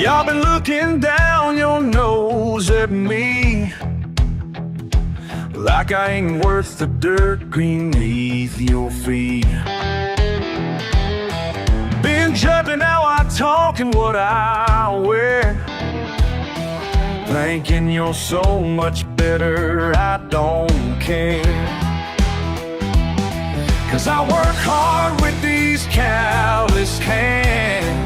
Y'all been looking down your nose at me like I ain't worth the dirt beneath your feet. Been judging how I talk and what I wear, thinking you're so much better, I don't care. 'Cause I work hard with these callous hands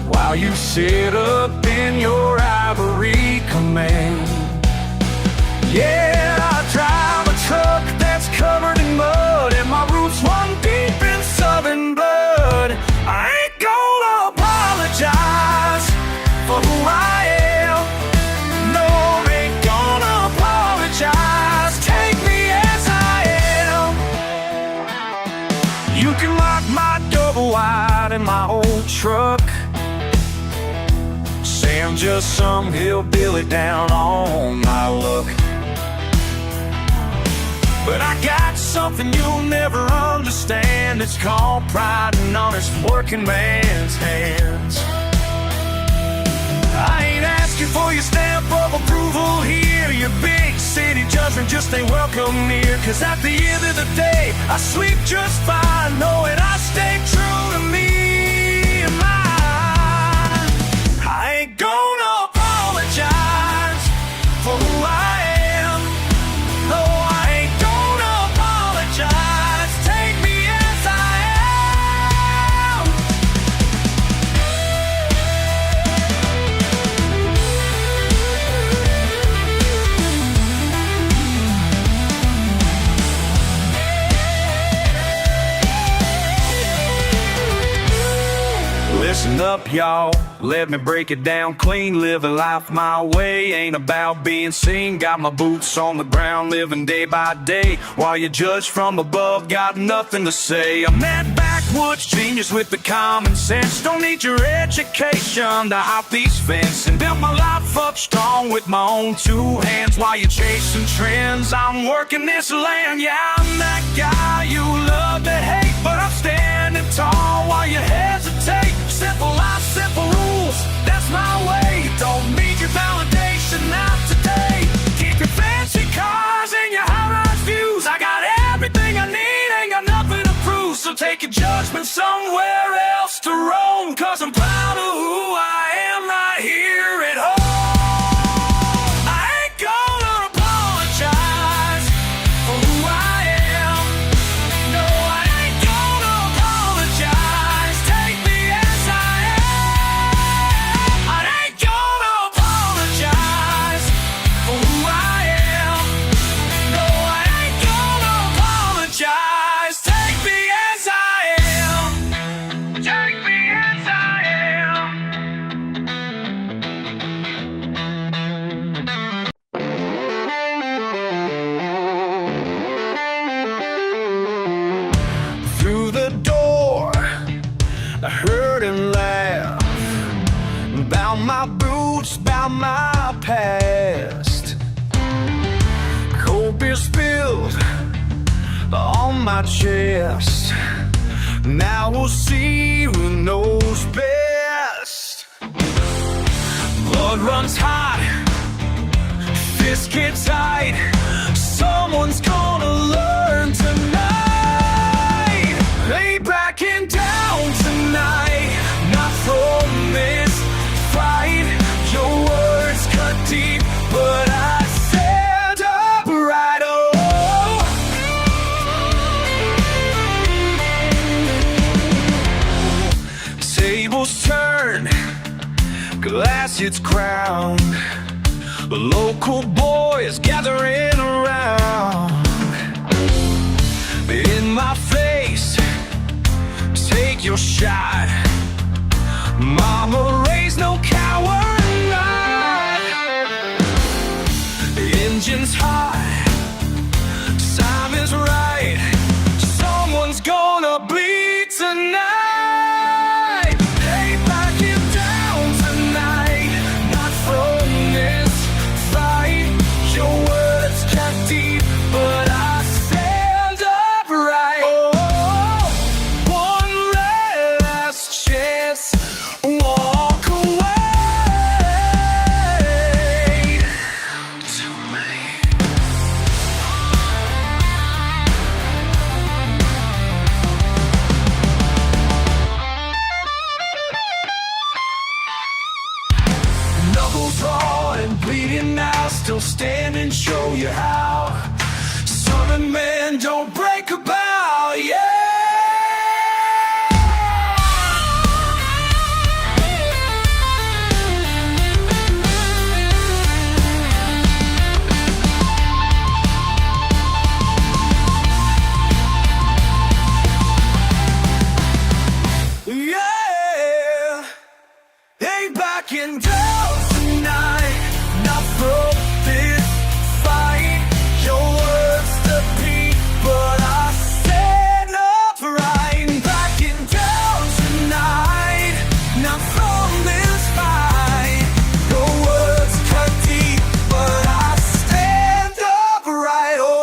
while you sit up in your ivory command. Yeah, I drive a truck that's covered in mud, and my roots run deep in southern blood. I ain't gonna apologize for who I am. No, ain't gonna apologize. Take me as I am. You can lock my double wide in my old truck. Say I'm just some hillbilly down on my luck. But I got something you'll never understand. It's called pride and honest working man's hands. I ain't asking for your stamp of approval here. Your big city judgment just ain't welcome near. 'Cause at the end of the day, I sleep just fine knowing I stay true to me and mine. I ain't gonna apologize for who I am. No, I ain't gonna apologize. Take me as I am. Listen up, y'all, let me break it down clean. Living life my way ain't about being seen. Got my boots on the ground, living day by day. While you judge from above, got nothing to say. I'm that backwoods genius with the common sense. Don't need your education to hop these fences. And built my life up strong with my own two hands. While you're chasing trends, I'm working this land. Yeah, I'm that guy you love to hate, but I'm standing tall while you hesitate. Simple life, simple rules, that's my way. Don't need your validation, not today. Keep your fancy cars and your high-rise views. I got everything I need, ain't got nothing to prove. So take your judgment somewhere else to roam. 'Cause I'm proud of who I am right here at home. I ain't gonna apologize for who I am. No, I ain't gonna apologize. Take me as I am. I ain't gonna apologize for who I am. No, I ain't gonna apologize. Take me as I am. Take me as I am. Through the door, I heard him laugh about my boots, about my past. Cold beer spilled on my chest. Now we'll see who knows best. Blood runs hot, fists get tight. Someone's gonna learn tonight. Ain't backing down tonight, not from this fight. Your words cut deep, but I stand upright. Oh, tables turn, glass hits ground. The local boys gathering around. In my face, take your shot. Mama raised no coward. The engine's hot, time is right. Someone's gonna bleed tonight. Ain't backing down tonight, not from this fight. Your words cut deep, but I stand upright. Oh, one last chance, walk away. you how. Southern men don't break a bow, yeah. Yeah, ain't backing down tonight, not from this fight. Your words to beat, but I stand upright. Ain't backing down tonight, not from this fight. Your words cut deep, but I stand upright. Oh.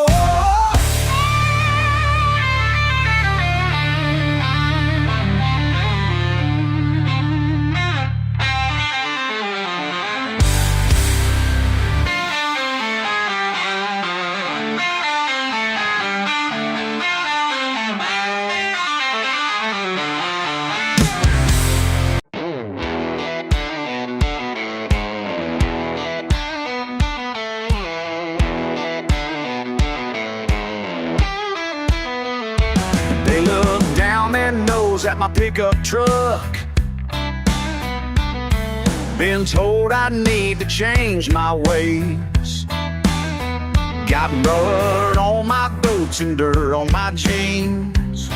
They look down their nose at my pickup truck. Been told I need to change my ways. Got mud on my boots and dirt on my jeans,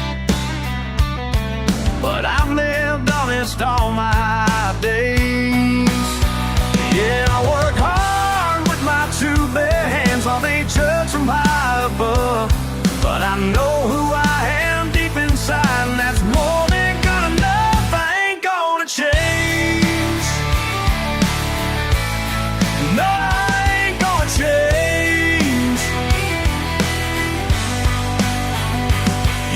but I've lived honest all my days. Yeah, I work hard with my two bare hands while they judge from high above. But I know who I am deep inside, and that's more than good enough. I ain't gonna change. No, I ain't gonna change.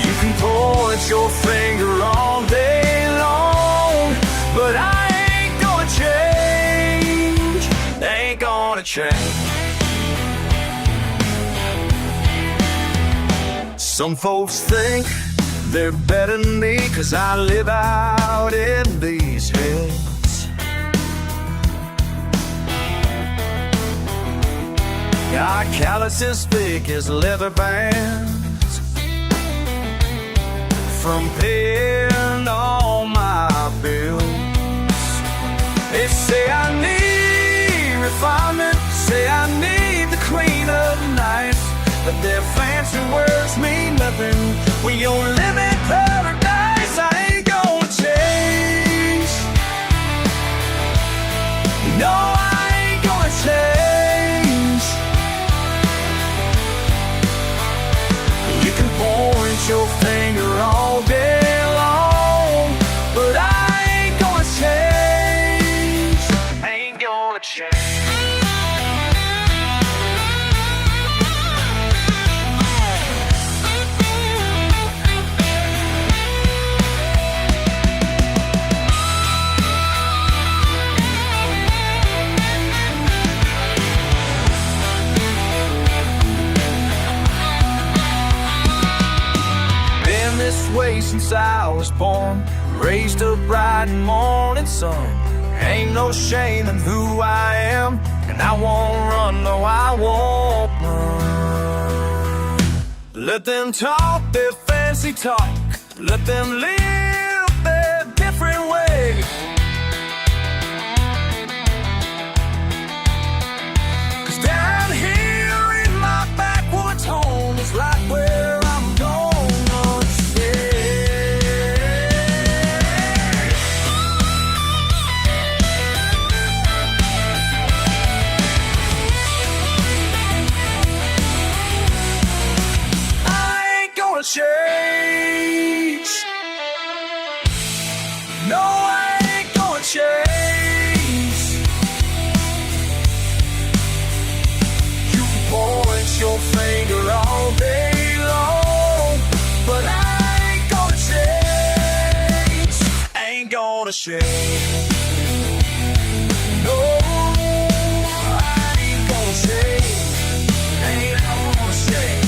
You can point your finger all day long, but I ain't gonna change. Ain't gonna change. Some folks think they're better than me 'cause I live out in these hills. Got calluses thick as leather bands from paying all my bills. They say I need refinement, say I need the clean up nights, but their fancy words mean nothing when you're living paradise. I ain't gonna change. No, I ain't gonna change. You can point your finger all day long, but I ain't gonna change. Ain't gonna change. This way since I was born, raised up bright and morning sun. Ain't no shame in who I am, and I won't run, no I won't run. Let them talk their fancy talk, let them live their different way. 'Cause down here in my backwoods home is right where I'm going. Change. No, I ain't gonna change. You can point your finger all day long, but I ain't gonna change. Ain't gonna change. No, I ain't gonna change. Ain't gonna change.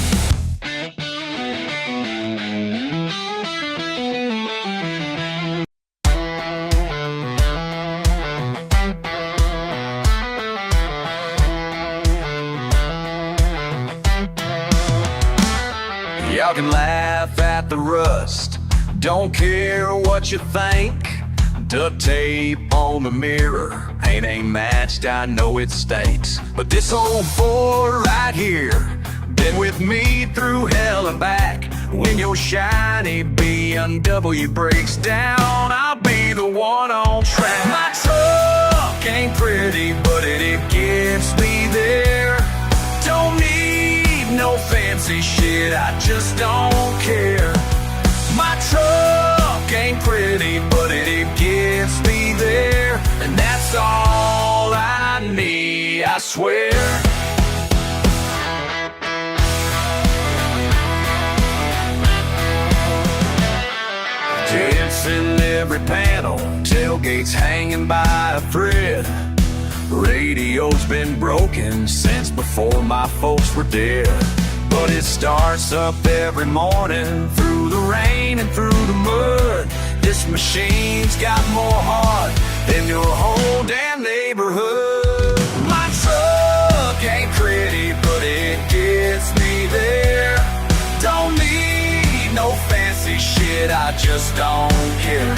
Y'all can laugh at the rust, don't care what you think. Duct tape on the mirror ain't matched, I know it stinks. But this old Ford right here been with me through hell and back. When your shiny BMW breaks down, I'll be the one on track. My truck ain't pretty, but it gets me there. Don't need no fancy shit, I just don't care. My truck ain't pretty, but it gets me there. And that's all I need, I swear. Dents in every panel, tailgates hanging by a thread. Radio's been broken since before my folks were dead. But it starts up every morning, through the rain and through the mud. This machine's got more heart than your whole damn neighborhood. My truck ain't pretty, but it gets me there. Don't need no fancy shit, I just don't care.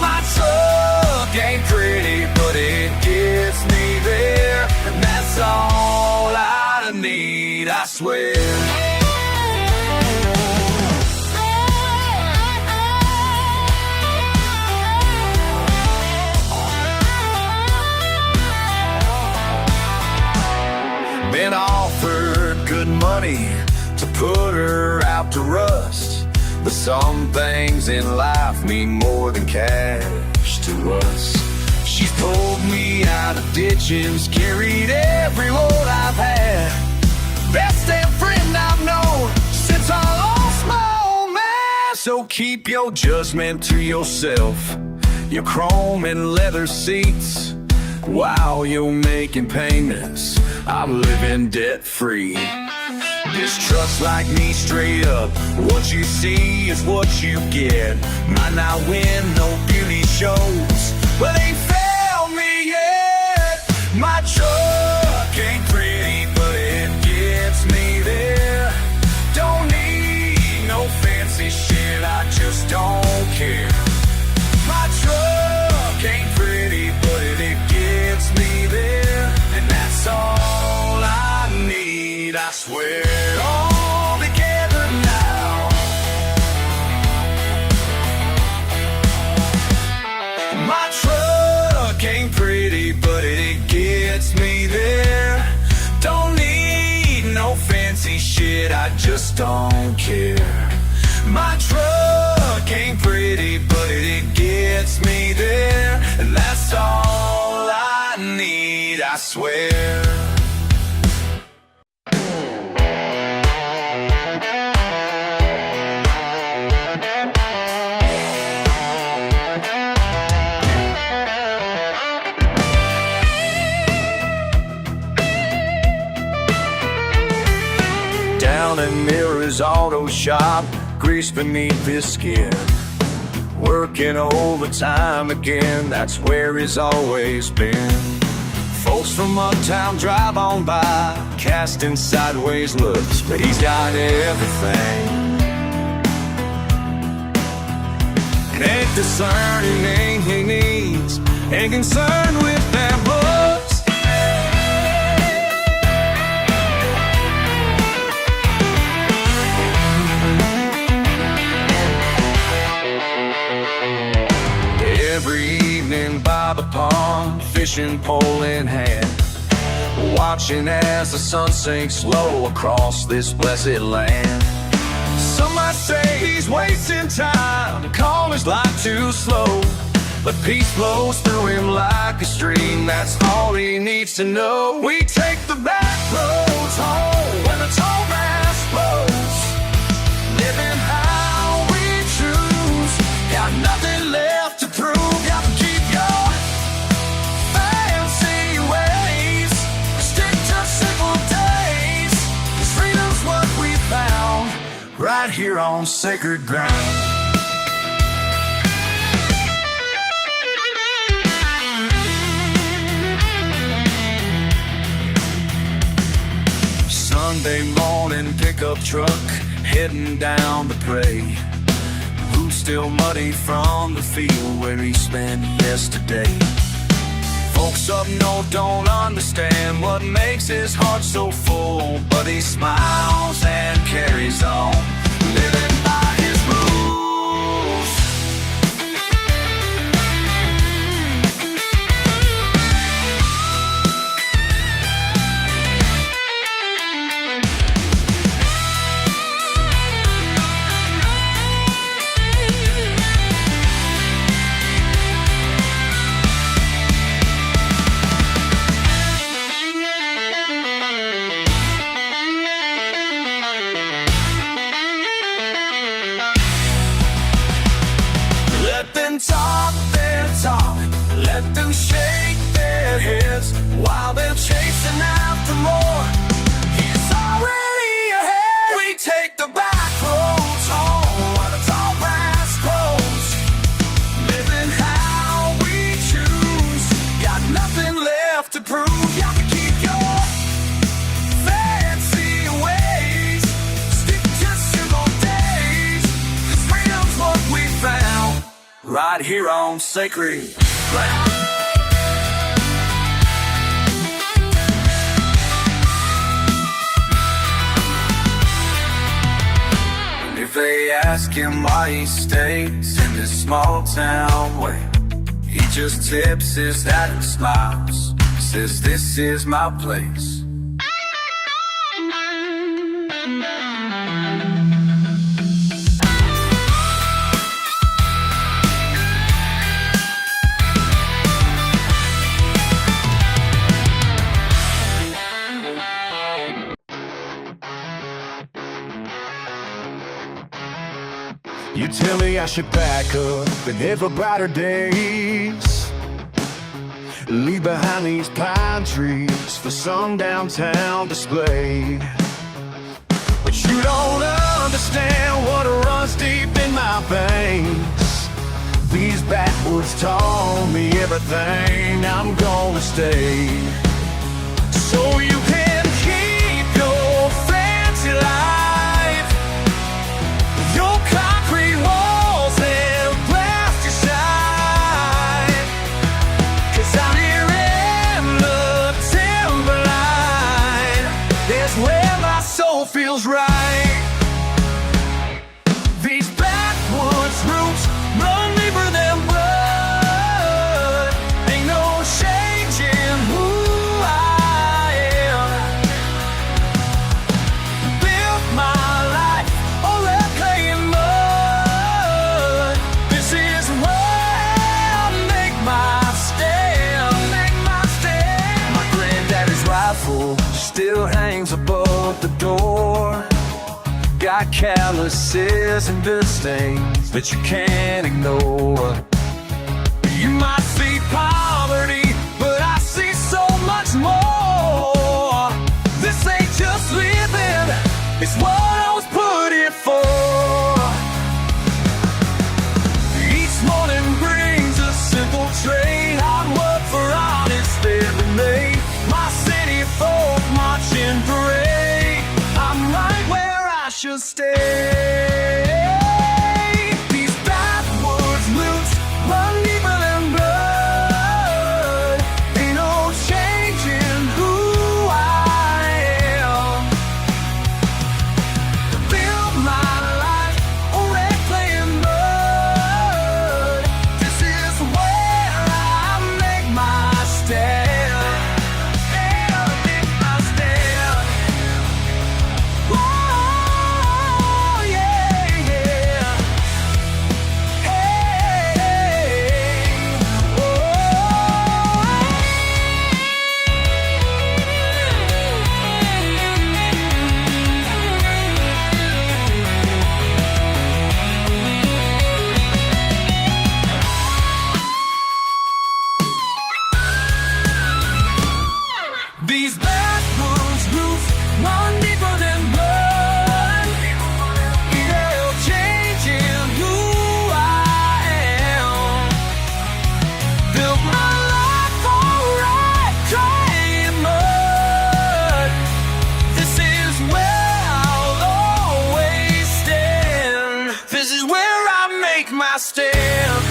My truck ain't pretty, but it gets me there. And that's all I need, I swear. Been offered good money to put her out to rust, but some things in life mean more than cash to us. She's pulled me out of ditches, carried every load I've had. Best damn friend I've known since I lost my old man. So keep your judgment to yourself, your chrome and leather seats. While you're making payments, I'm living debt-free. Distrust like me straight up, what you see is what you get. Might not win no beauty shows, but ain't failed me yet. My truck ain't pretty, but it gets me there. Don't need no fancy shit, I just don't care. My truck ain't pretty, but it gets me there. And that's all I need, I swear. All together now. My truck ain't pretty, but it gets me there. Don't need no fancy shit, I just don't care. My truck ain't pretty, but it gets me there. And that's all I need, I swear. Down in Mirror's auto shop, grease beneath his skin. Working overtime again, that's where he's always been. Folks from uptown drive on by, casting sideways looks, but he's got everything. Ain't discerning he needs, ain't concerned with their books. Every evening by the pond, fishing pole in hand, watching as the sun sinks slow across this blessed land. Some might say he's wasting time, to call his life too slow, but peace flows through him like a stream, that's all he needs to know. We take the back roads home when the tall grass blows, living how we choose, got nothing left to prove. Got to keep your fancy ways, stick to simple days, 'cause freedom's what we found right here on sacred ground. Sunday morning pickup truck heading down to pray. Boots still muddy from the field where he spent yesterday. Folks up north don't understand what makes his heart so full, but he smiles and carries on, living by his rules. Talk their talk, let them shake their heads while they're chasing after more. He's already ahead. We take the back roads home while the tall grass grows, living how we choose. Got nothing left to prove. You can keep your fancy ways, stick to simple days, 'cause freedom's what we found right here on sacred ground. And if they ask him why he stays in this small town way, he just tips his hat and smiles, says this is my place. You tell me I should back up and head for brighter days, leave behind these pine trees for some downtown display. But you don't understand what runs deep in my veins. These backwoods taught me everything. I'm gonna stay, so you can keep your fancy life, your concrete walls and plastic side. 'Cause I'm here in the timberline, that's where my soul feels right. These backwoods roots run deeper than blood. Ain't no changing who I am. Built my life on that clay and mud. This is where I make my stand. My granddaddy's rifle still hangs above the door. Got calluses and dirt stains that you can't ignore. You might see poverty, but I see so much more. This ain't just living, it's what I was put here for. Each morning brings a simple tray, hard work for honest every day. My city folk march in parade, I'm right where I should stay. These backwoods roots run deeper than blood. Ain't no changing who I am. Build my life on red clay and mud. This is where I make my stand. Make my stand. Oh, stand.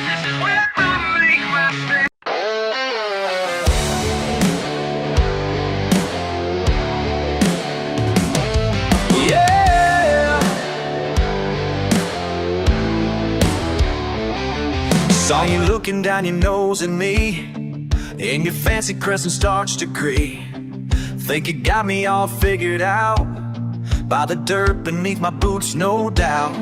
This is where I make my stand. Yeah. Saw you looking down your nose at me in your fancy crescent starch degree. Think you got me all figured out by the dirt beneath my boots, no doubt.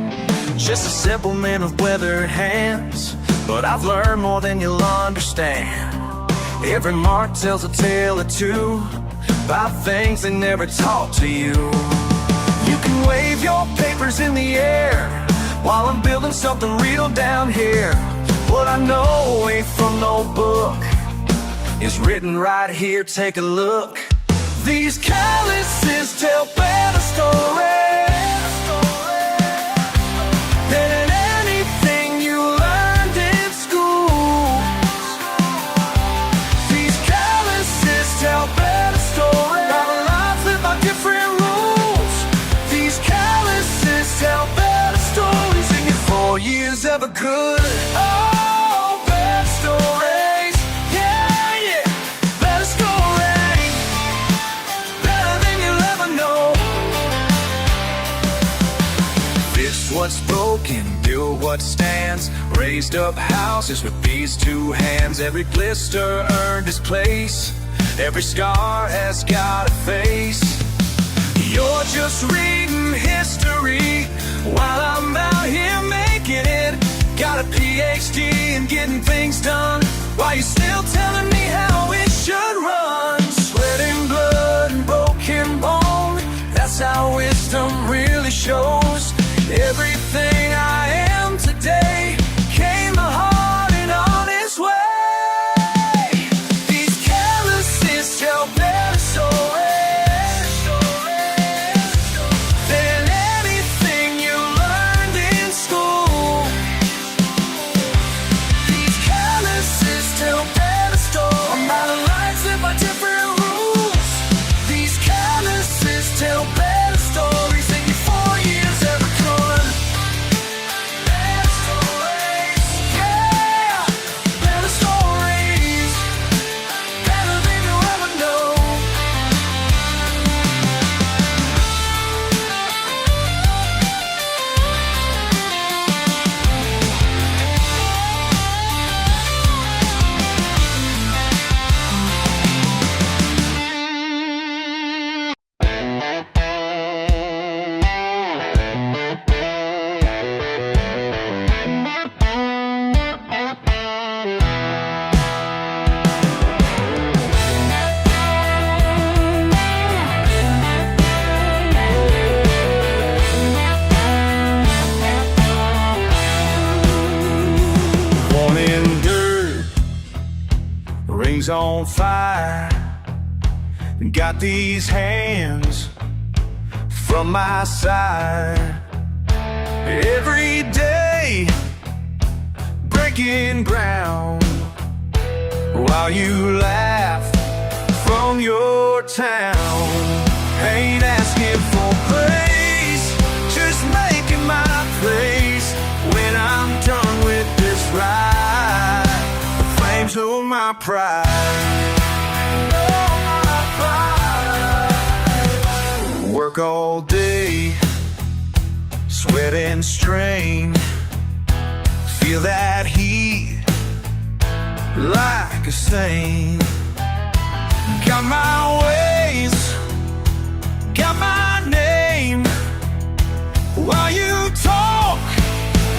Just a simple man with weathered hands, but I've learned more than you'll understand. Every mark tells a tale or two about things they never taught to you. You can wave your papers in the air while I'm building something real down here. What I know ain't from no book, it's written right here, take a look. These calluses tell better stories than anything you learned in school. These calluses tell better stories about a life lived by different rules. These calluses tell better stories in your 4 years ever could. Oh, better stories, yeah, yeah. Better stories, better than you'll ever know. Fix what's broken, build what stands. Raised up houses with these two hands. Every blister earned its place, every scar has got a face. You're just reading history while I'm out here making it. Got a PhD in getting things done while you're still telling me how it should run. Sweat and blood and broken bone, that's how wisdom really shows. Everything I am today came the hard and honest way. These calluses tell better stories than anything you learned in school. These calluses tell better stories about a life lived by different rules. These calluses tell better stories than your 4 years ever could. Better stories, yeah, better stories, better than you'll ever know. Born in dirt, rings on fire. Got these hands from my side. Every day, breaking ground while you laugh from your town. Ain't asking for praise, just making my place. When I'm done with this ride, the flames hold my pride. Work all day, sweat and strain. Feel that heat like a stain. Got my ways, got my name. While you talk,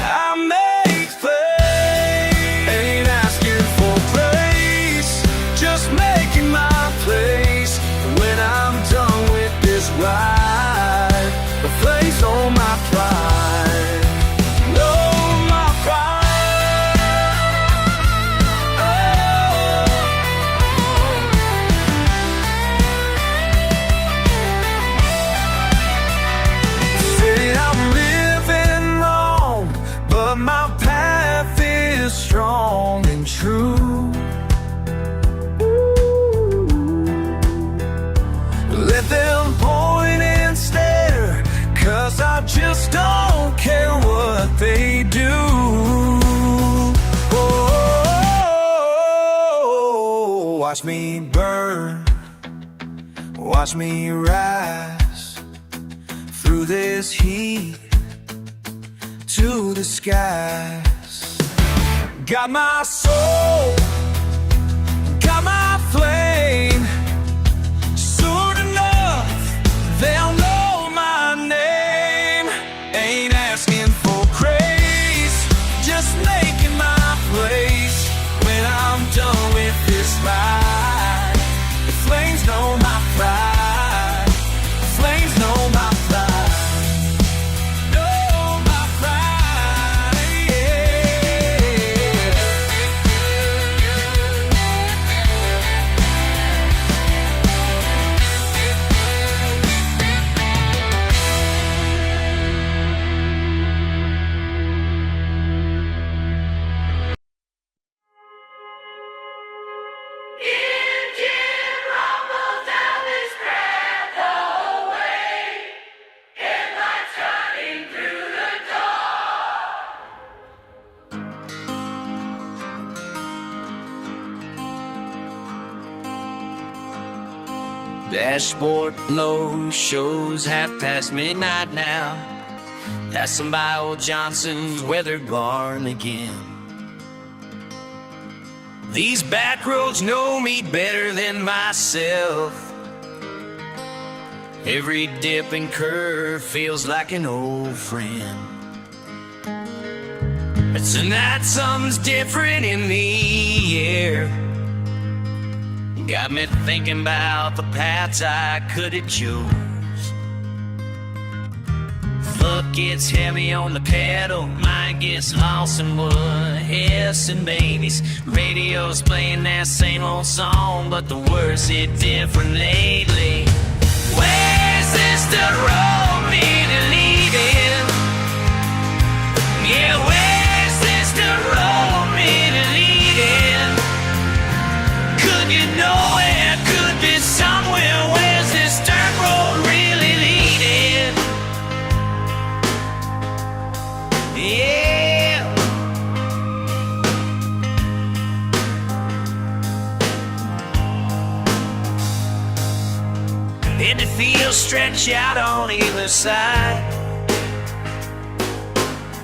I make plays. Ain't asking for praise, just making my place. When I'm done with this ride, the flames on my pride. No, my pride. Oh. Said I'm living Watch me burn, watch me rise through this heat to the skies. Got my soul, got my flame. Soon enough, they'll know my name. Ain't asking for praise, just making my place. When I'm done with this ride, the flames know my pride. The flames know my pride. Know my pride, Dashboard low, shows half past midnight now. Passing by old Johnson's weather barn again. These back roads know me better than myself. Every dip and curve feels like an old friend. But tonight something's different in the air. Got me thinking about the paths I could have chose. Foot gets heavy on the pedal, mind gets lost in wood, hiss and babies. Radio's playing that same old song, but the words hit different lately. Where's this the road me to lead in? Yeah, where's this the road me to lead in? Could you know it could be somewhere? Where's this dirt road really leading? Yeah. And the fields stretch out on either side.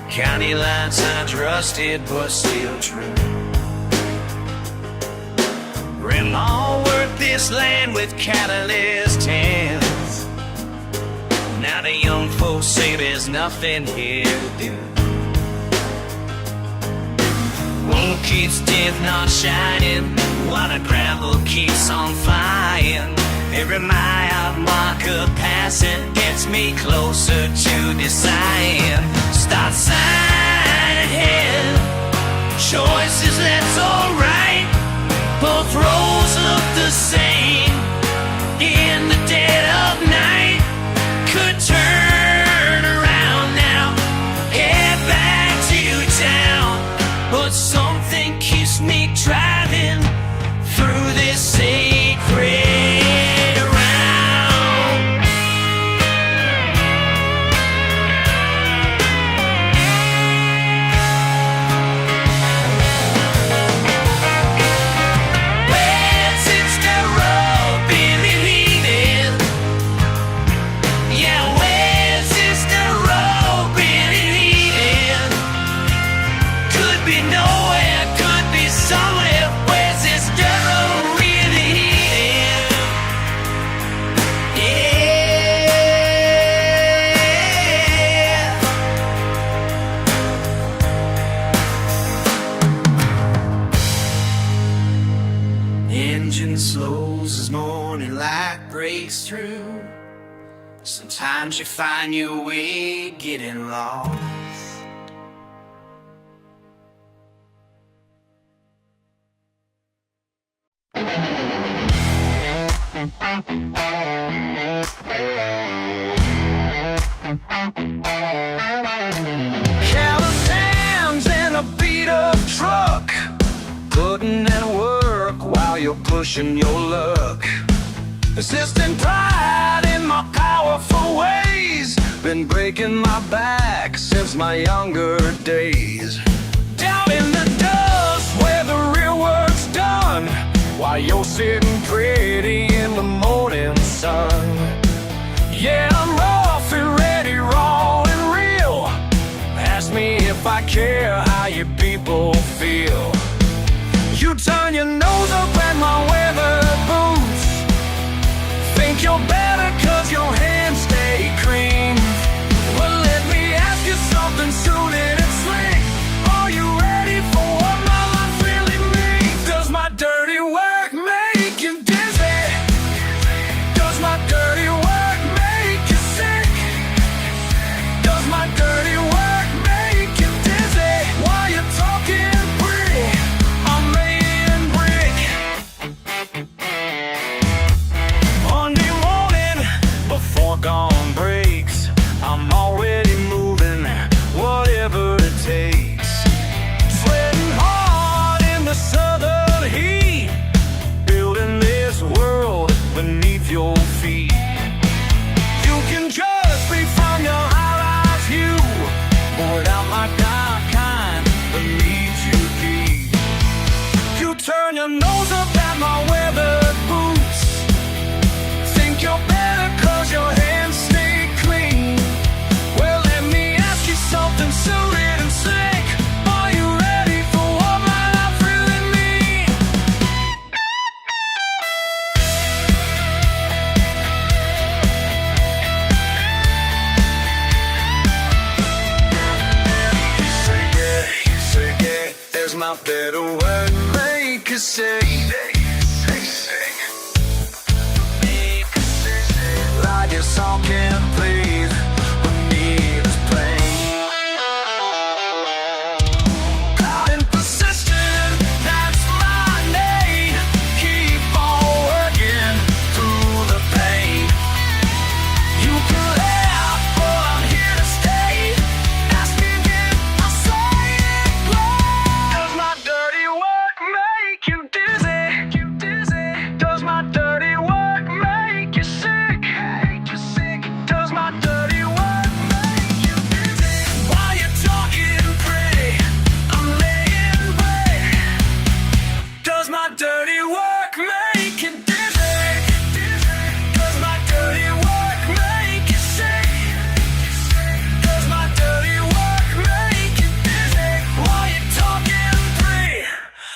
County line signs rusted but still true. Grandma worked this land with catalyst hands. Now the young folks say there's nothing here to do. One keeps death not shining, while the gravel keeps on flying. Every mile marker passing gets me closer to deciding. Start sign ahead, choices that's alright. Both roads look the same in the dead of night. Could turn around now, head back to town, but something keeps me driving through this sacred round. Where's this the road really leading? Yeah, where's this the road really leading? Could be nowhere, could be somewhere. Where's this the road really leading? Yeah. Engine slows as morning light breaks through. Sometimes you find your way getting lost. Callous hands in a beat-up truck, putting in work while you're pushing your luck. Persistent pride in my powerful ways, been breaking my back since my younger days. Down in the dust where the real work's done, while you're sitting my better word make you say, like your song can play when need is playing. Proud and persistent, that's my name. Keep on working through the pain. You can laugh, but I'm here to stay. Ask me again, I'll say it loud. Does my dirty work make you dizzy? Does my dirty work make you sick? Does my dirty work make you dizzy? While you're talking pretty, I'm laying brick. Does my dirty work make you dizzy? Does my dirty work make you sick? Does my dirty work make you dizzy? While you're talking pretty,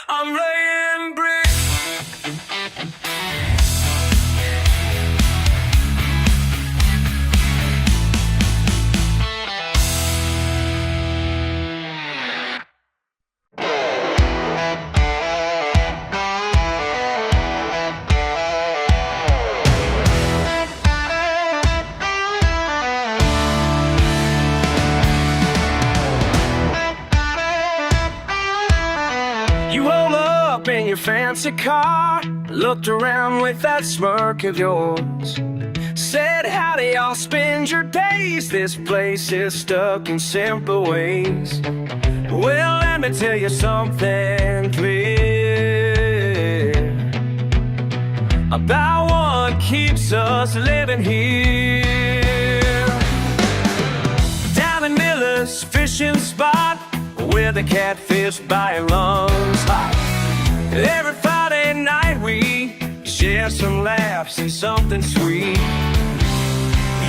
I'm laying brick. You roll up in your fancy car, looked around with that smirk of yours. Said, how do y'all spend your days? This place is stuck in simple ways. Well, let me tell you something clear about what keeps us living here. Down in Miller's fishing spot, where the catfish by lungs hot. Every Friday night we share some laughs and something sweet.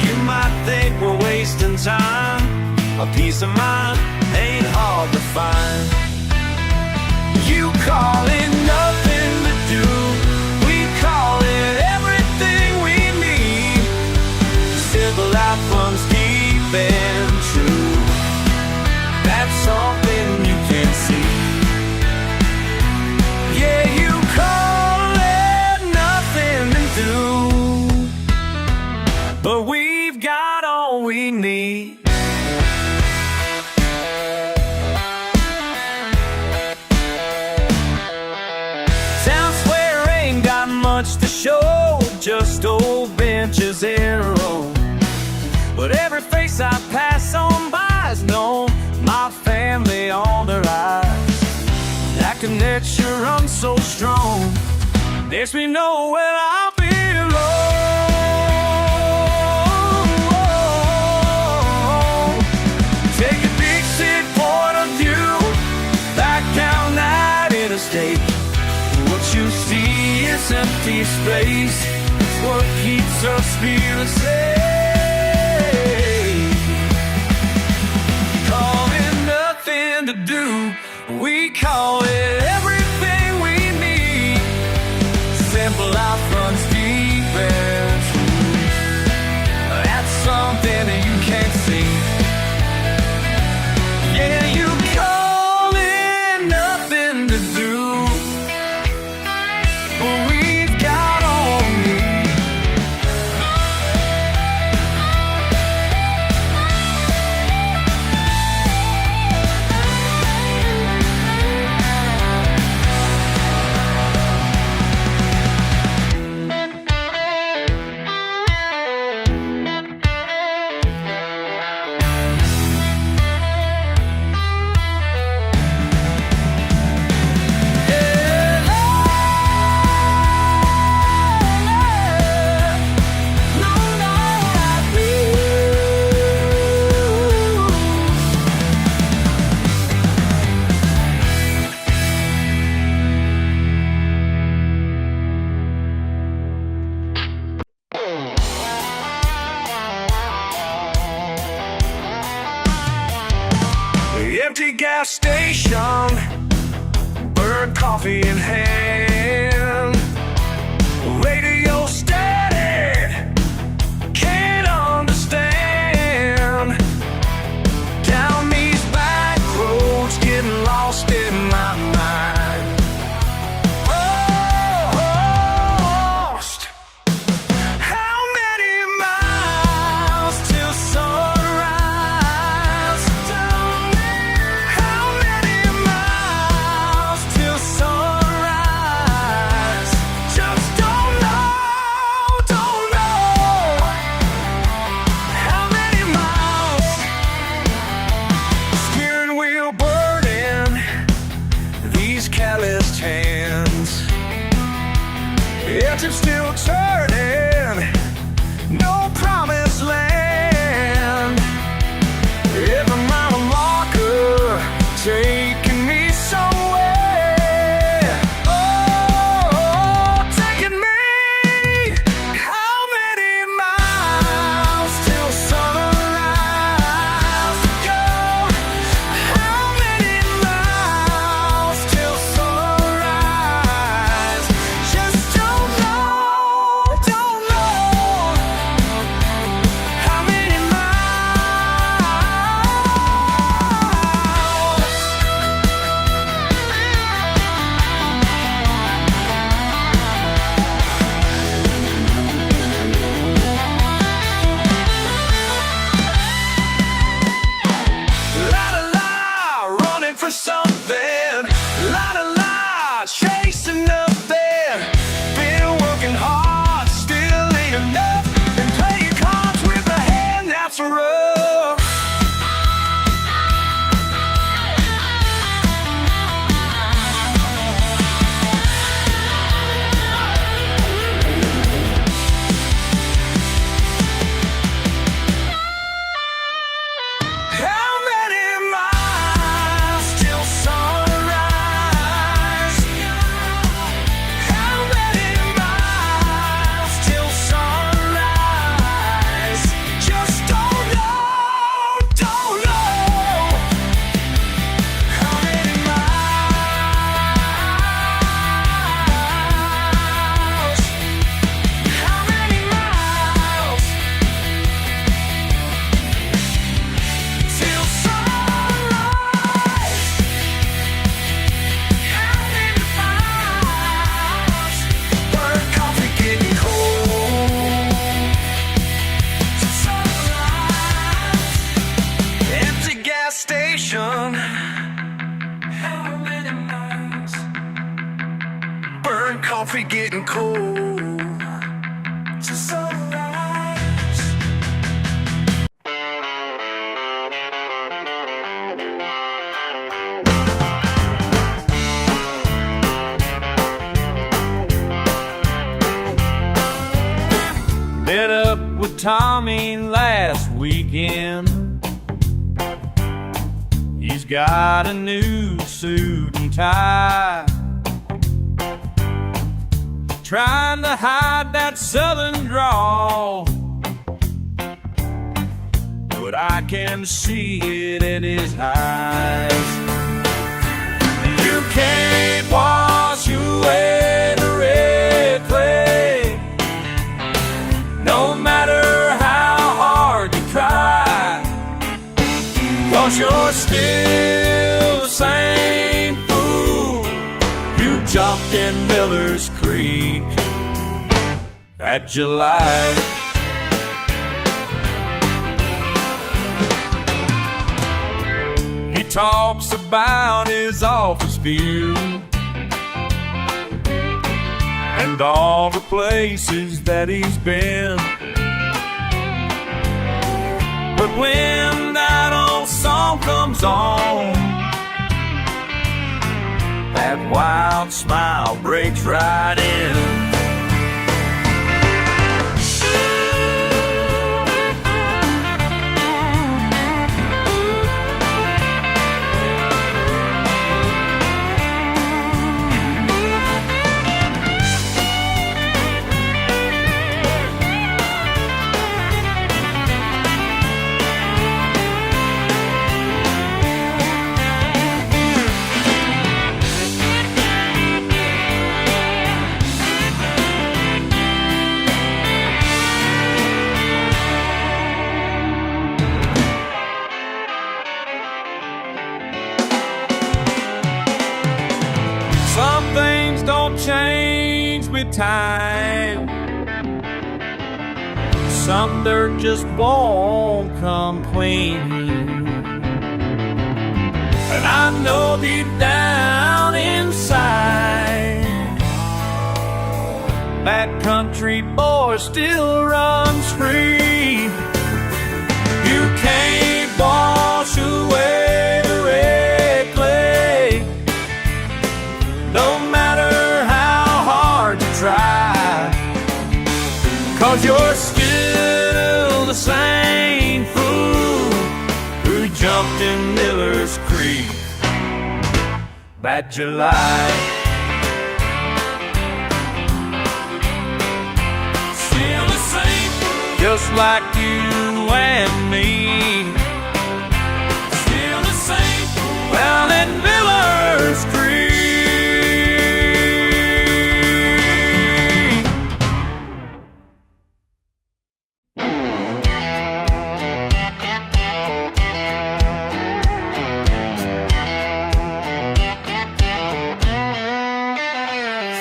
You might think we're wasting time. A peace of mind ain't hard to find. You call it nothing to do, we call it everything we need. Simple life runs deep and true. That's something you can see. Yeah, you call it nothing to do, but we've got all we need. Town square ain't got much to show, just old benches in a row. But every face I pass on by is known, my family on their eyes. That connection runs so strong, makes me know where I belong. Take a big city point of view, back down that interstate. What you see is empty space, it's what keeps us feeling safe. To do, we call it everything we need. Simple life runs deep and true. That's something that you can't see. Yeah, you call it nothing to do, but we've got all we need. Empty gas station, bird coffee in hand, radio steady, can't understand. Down these back roads, getting lost in my mind. last hands. Engine still turning, no promised land. Every mile marker taking me somewhere. Oh, taking me. How many miles till sunrise to go? How many miles till sunrise? Just don't know, don't know. How many La la la, running for something. La la la, chasing nothing. Been working hard, still ain't enough. And playing cards with a hand that's rough. How many miles till sunrise? How many miles till sunrise? Just don't know, don't know. How many miles? How many miles till sunrise? How many miles? Burnt coffee getting cold till sunrise. Empty gas station. How many miles? Burnt coffee getting cold till sunrise. Met up with Tommy last weekend. He's got a new suit and tie, trying to hide that southern drawl, but I can see it in his eyes. You can't wash away the red clay, no matter how hard you try, 'cause you're still the same fool you jumped in Miller's Creek that July. He talks about his office view and all the places that he's been. But when that old song comes on, that wild smile breaks right in. Some things don't change with time. Some dirt just won't come clean. And I know deep down inside that country boy still runs free. You can't wash away the red clay, no that July. Still the same, Just like you and me. still the same. Down at Miller's Creek.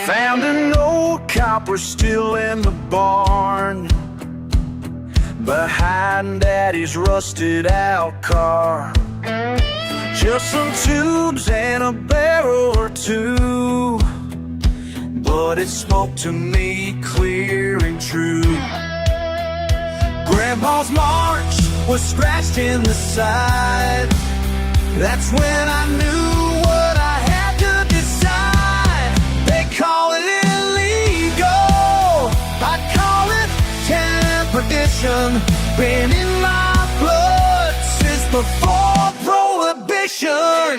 Found an old copper still in the barn, behind Daddy's rusted out car. Just some tubes and a barrel or two, but it spoke to me clear and true. Grandpa's march was scratched in the side. That's when I knew what I had to decide. They call it illegal, I call it temperdition. Been in my blood since before prohibition.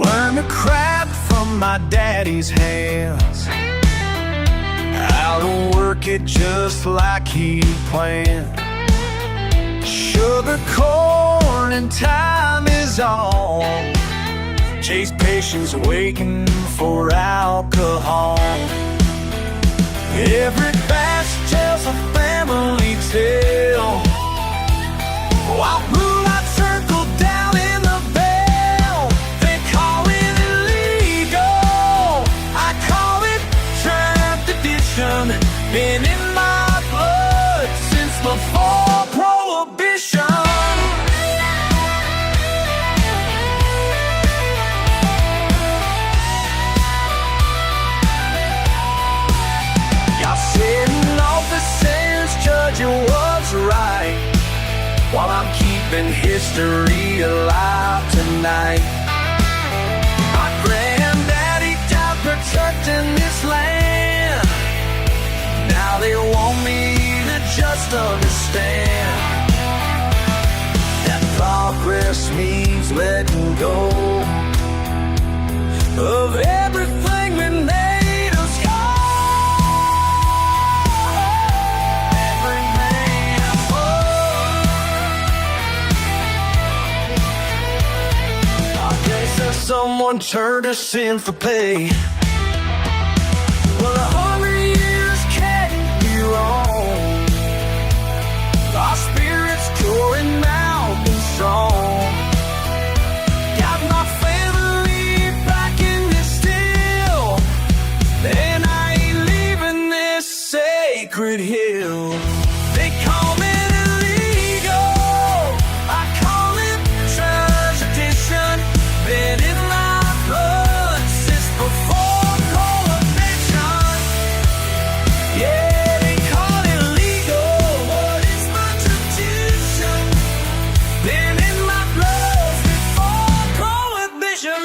Learn to craft from my daddy's hands, how to work it just like he planned. Sugar, corn, and time is on. Chase patience waiting for alcohol. Every batch tells a family tale, while blue lights circle down in the veil. They call it illegal, I call it tradition. Been in my blood since before prohibition. Sitting office since Judge was right, while I'm keeping history alive tonight. My granddaddy died protecting this land. Now they want me to just understand that progress means letting go of everything that made us young. Someone turned us in for pay. Well, 100 years can't be wrong. Our spirits touring mountain strong. Got my family back in this still, and I ain't leaving this sacred hill. They call me illegal, I call it tradition. Been in my blood since before prohibition. Yeah, they call it legal, but it's my tradition. Been in my blood before prohibition.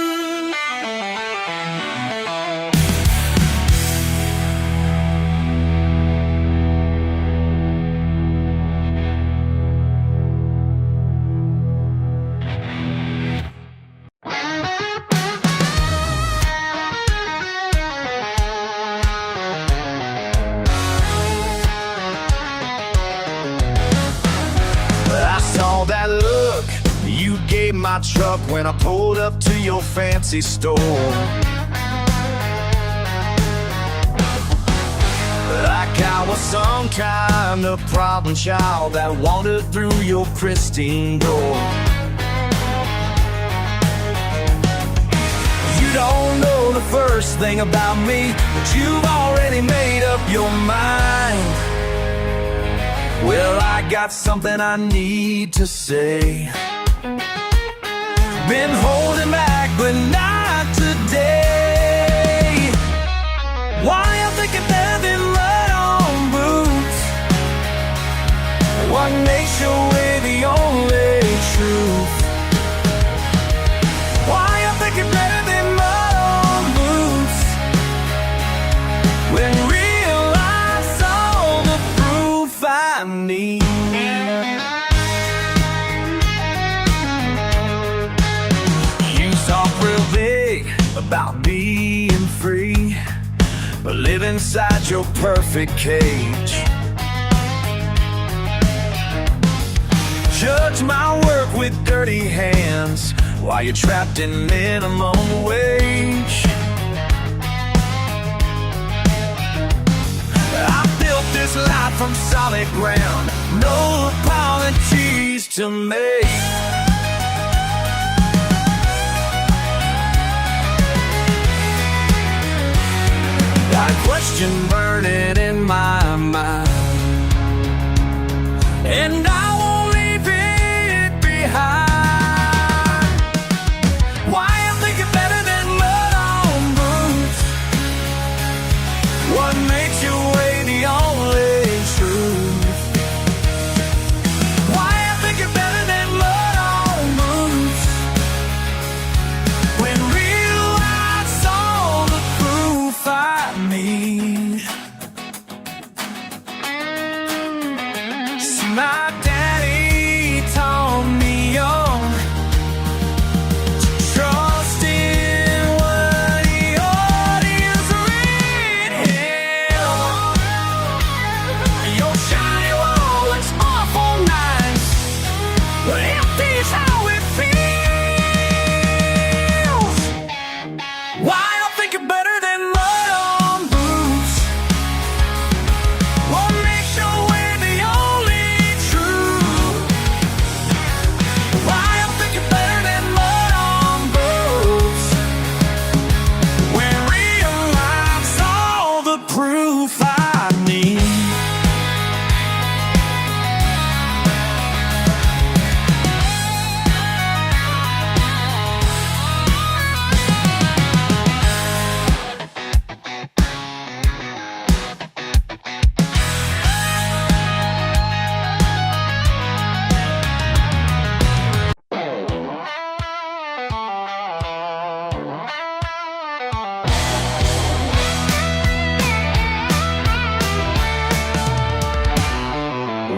I saw that look you gave my truck when I pulled up to your fancy store. Like I was some kind of problem child that wandered through your pristine door. You don't know the first thing about me, but you've already made up your mind. Well, I got something I need to say. Been holding back, but not today. Why I'm thinking nothing but on boots. What makes your way the only truth? Why I'm thinking nothing but on boots, when real life's all the proof. I need. You talk real big about being free, but live inside your perfect cage. Judge my work with dirty hands while you're trapped in minimum wage. I built this life from solid ground, no apologies to make. Got a question burning in my mind, and I won't leave it behind. Why I think you're better than mud on boots? What makes your way the only truth? Why I think you're better than mud on boots, when real life's all the proof I need. See, my daddy taught me young to trust in what he already has read him. Your shiny wall looks awful nice, but empty is how it feels. Why I think you're better than mud on boots? What makes your way the only truth? Why I think you're better than mud on boots, when real life's all the proof I need.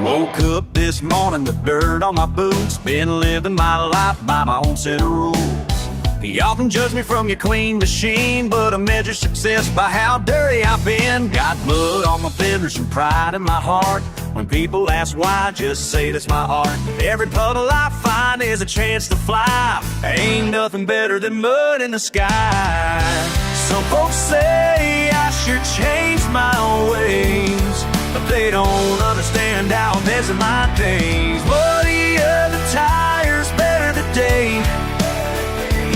Woke up this morning, the dirt on my boots. Been living my life by my own set of rules. You often judge me from your clean machine, but I measure success by how dirty I've been. Got mud on my fenders and pride in my heart. When people ask why, I just say that's my art. Every puddle I find is a chance to fly. Ain't nothing better than mud in the sky. Some folks say I should change my ways, but they don't understand how I'm missing my days. Bloody the tires better today.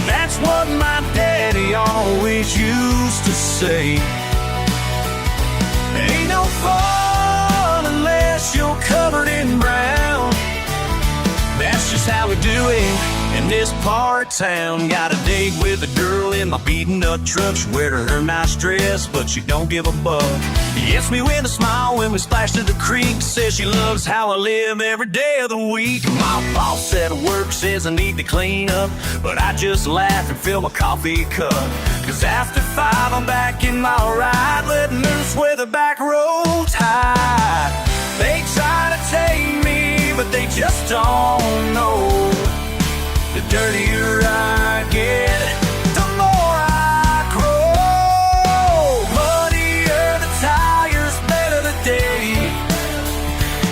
That's what my daddy always used to say. Ain't no fun unless you're covered in brown. That's just how we do it in this part of town. Got a date with a girl in my beaten up truck. She wearing her nice dress, but she don't give a buck. Gets me with a smile when we splash to the creek. Says she loves how I live every day of the week. My boss at work says I need to clean up, but I just laugh and fill my coffee cup. Cause after 5 I'm back in my ride, letting loose where the back road's high. They try to take me, but they just don't know. The dirtier I get, the more I grow. Muddier the tires, better the day.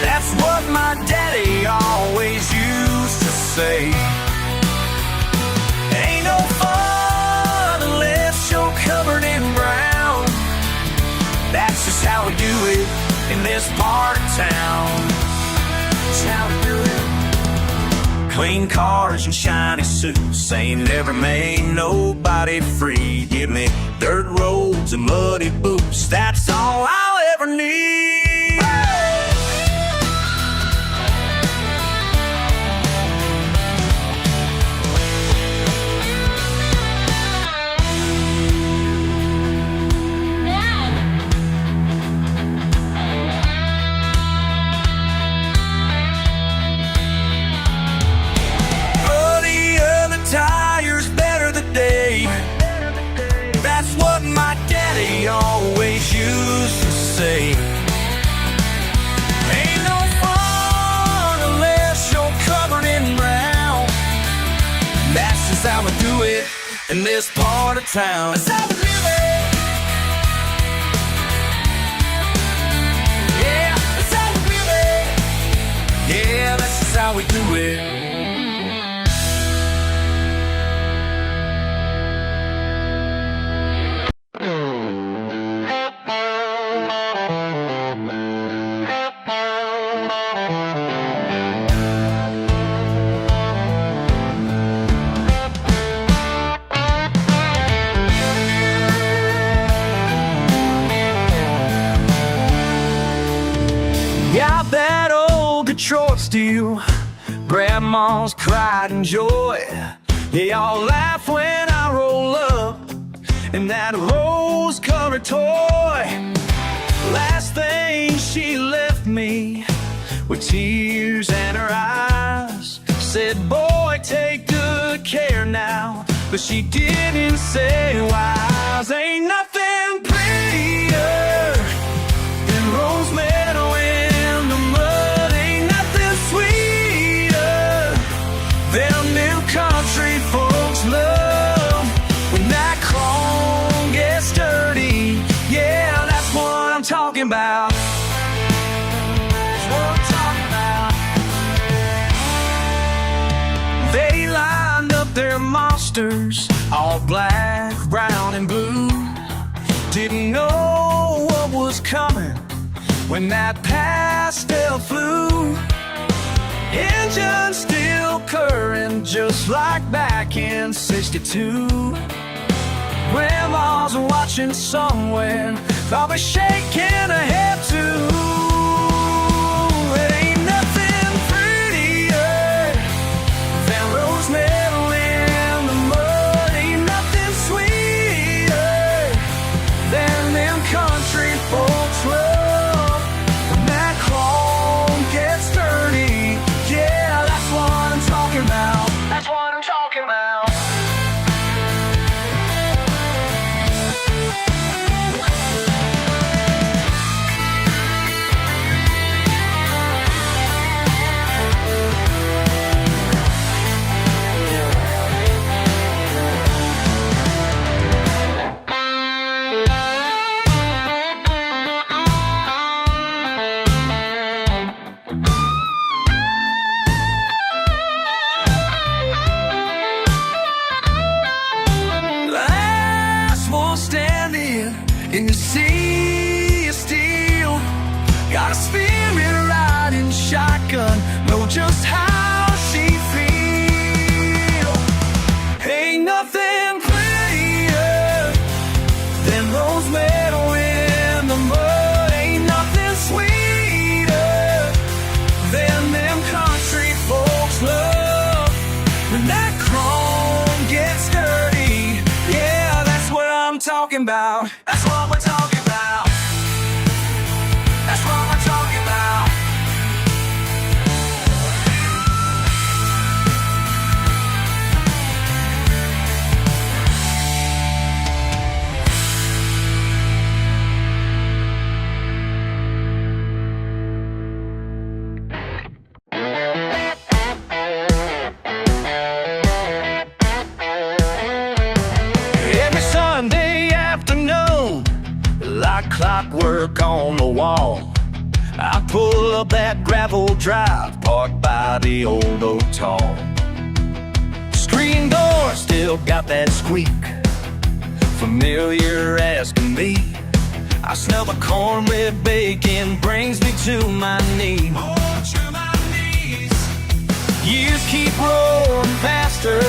That's what my daddy always used to say. Ain't no fun unless you're covered in brown. That's just how we do it in this part of town. That's how we do it. Clean cars and shiny suits ain't never made nobody free. Give me dirt roads and muddy boots, that's all I'll ever need. Tires better the day. That's what my daddy always used to say. in this part of town. That's how we live it. Yeah, that's how we live it. Yeah, that's just how we do it. Got that old Detroit steel, grandma's pride and joy. Yeah, y'all laugh when I roll up in that rose-colored toy. Last thing she left me with tears in her eyes. Said, boy, take good care now, but she didn't say why. Ain't nothing prettier than rose meadow in the mud. Ain't nothing sweeter than new country folks love. When that chrome gets dirty, yeah, that's what I'm talking about. That's what I'm talking about. They lined up their monsters, all black, brown, and blue. Didn't know what was coming when that pastel flew. Engine still purring just like back in '62. Grandma's watching somewhere, probably shaking her head too. It ain't nothing prettier than rose meadow in the mud. Ain't nothing sweeter than them country folks love. When that chrome gets dirty, yeah, that's what I'm talking about. That's what I'm talking about. Standing in the sea of steel, got a spirit riding shotgun, know just how she feel. Ain't nothing prettier than rose meadow in the mud. Ain't nothing sweeter than them country folks love. When that chrome gets dirty, yeah, that's what I'm talking about. That's what we're talking about. That's what we're talking about. Every Sunday afternoon, like clockwork on the wall, I pull up that gravel drive parked by the old oak tall. Screen door still got that squeak, familiar as can be. I smell the cornbread bacon, brings me to my knees. Oh, to my knees. Years keep rolling faster,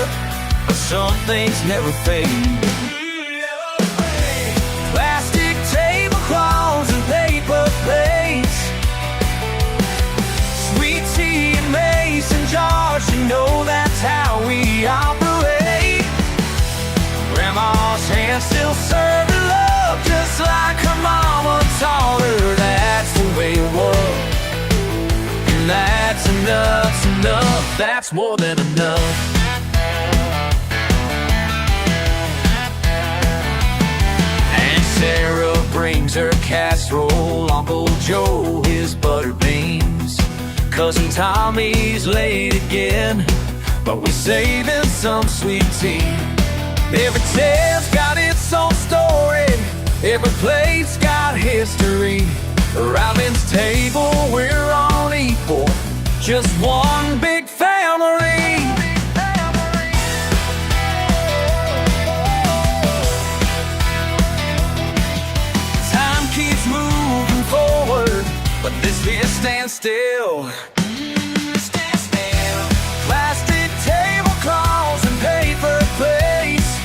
but some things never fade. Plastic tablecloths and paper plates, sweet tea and mason jars, you know that's how we operate. Grandma's hands still serve love just like her mama taught her. That's the way it was, and that's enough's enough. That's more than enough. Sarah brings her casserole, Uncle Joe his butter beans, Cousin Tommy's late again, but we're saving some sweet tea. Every tale's got its own story, every place's got history. Around this table we're all equal, just one big family. Time keeps moving forward, but this here stands still. Plastic tablecloths and paper plates,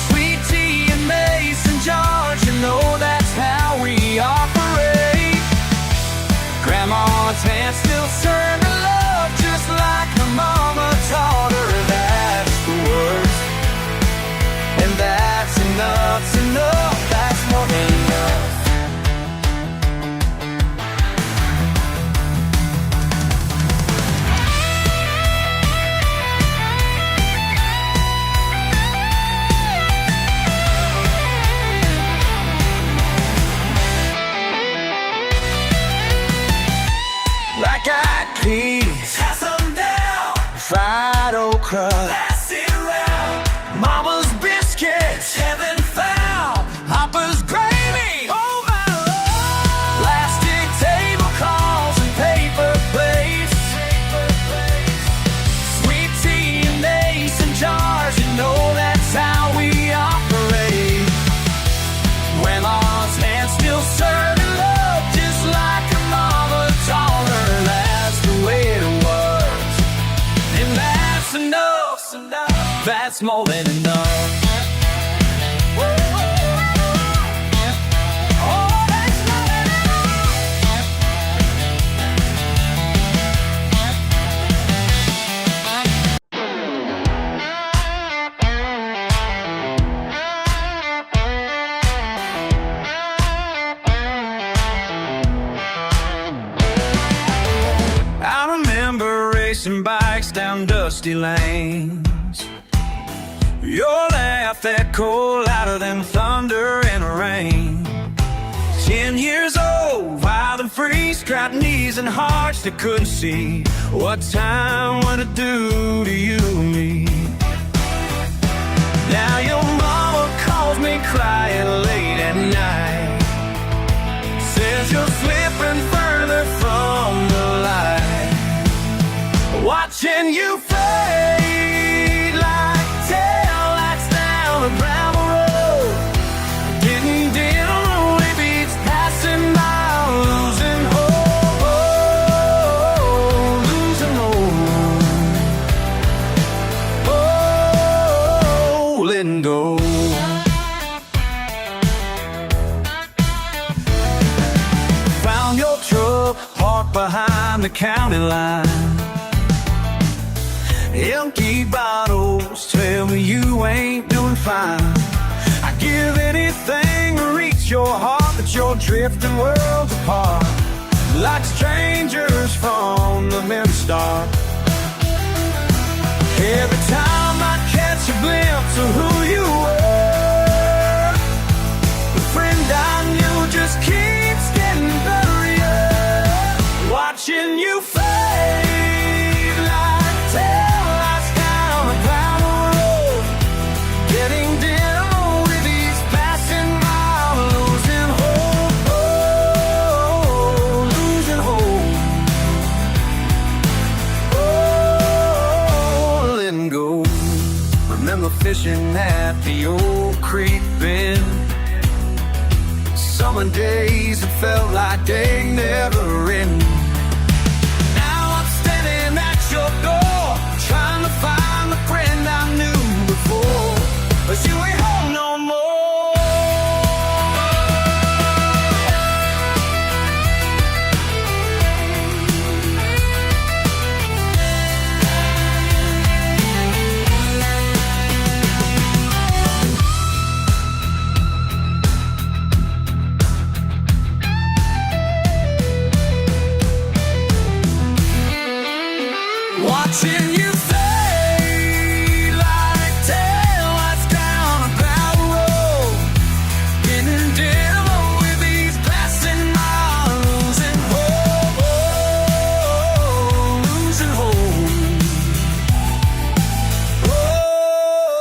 sweet tea and mason jars, you know that's how we operate. Grandma's hands still serving love just like her mama taught her. That's the words, and that's enough's enough. That's more than enough. Black-eyed peas, pass them down. Fried okra, pass it around. Mama's biscuits, heaven found. Papa's gravy, oh my lord. Plastic tablecloths and paper plates, sweet tea and mason jars, you know that's how we operate. Grandma's hands still serving love just like her mama taught her. That's the way it works, and that's enough. That's more than enough. Oh, that's more than I remember racing bikes down dusty lanes. Your laugh echoed louder than thunder and rain. 10 years old, wild and free, strapped knees and hearts that couldn't see what time would do to you and me. Now your mama calls me crying late at night, says you're slipping further from the light. Watching you fade like tail lights down a gravel road, getting dim, only beats passing by, losing hope, losing hope, oh, letting go. Found your truck parked behind the county line. Empty bottles tell me you ain't doing fine. I'd give anything to reach your heart, but you're drifting worlds apart, like strangers from the memory start. Every time I catch a glimpse of who you were, the friend I knew just keeps getting blurrier. Watching you fade like tail lights down a gravel road, getting dim with each passing mile, losing hope, oh, losing hope, oh, letting go. Remember fishing at the old creek bend, summer days that felt like they never end. Now I'm standing at your door, trying to find the friend I knew before, but you ain't home no more. Watching you fade like tail lights down a gravel road, getting dimmer with each passing mile, losing hope, oh, losing hope, oh,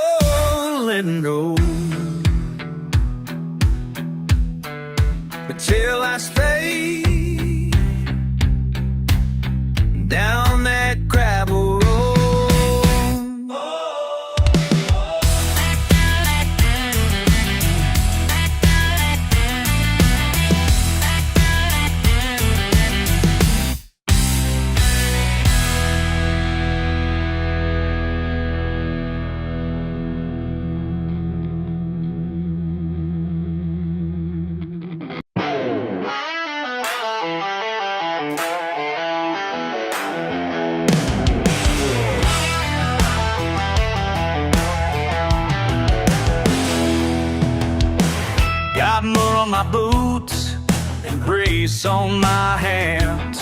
my boots and grease on my hands.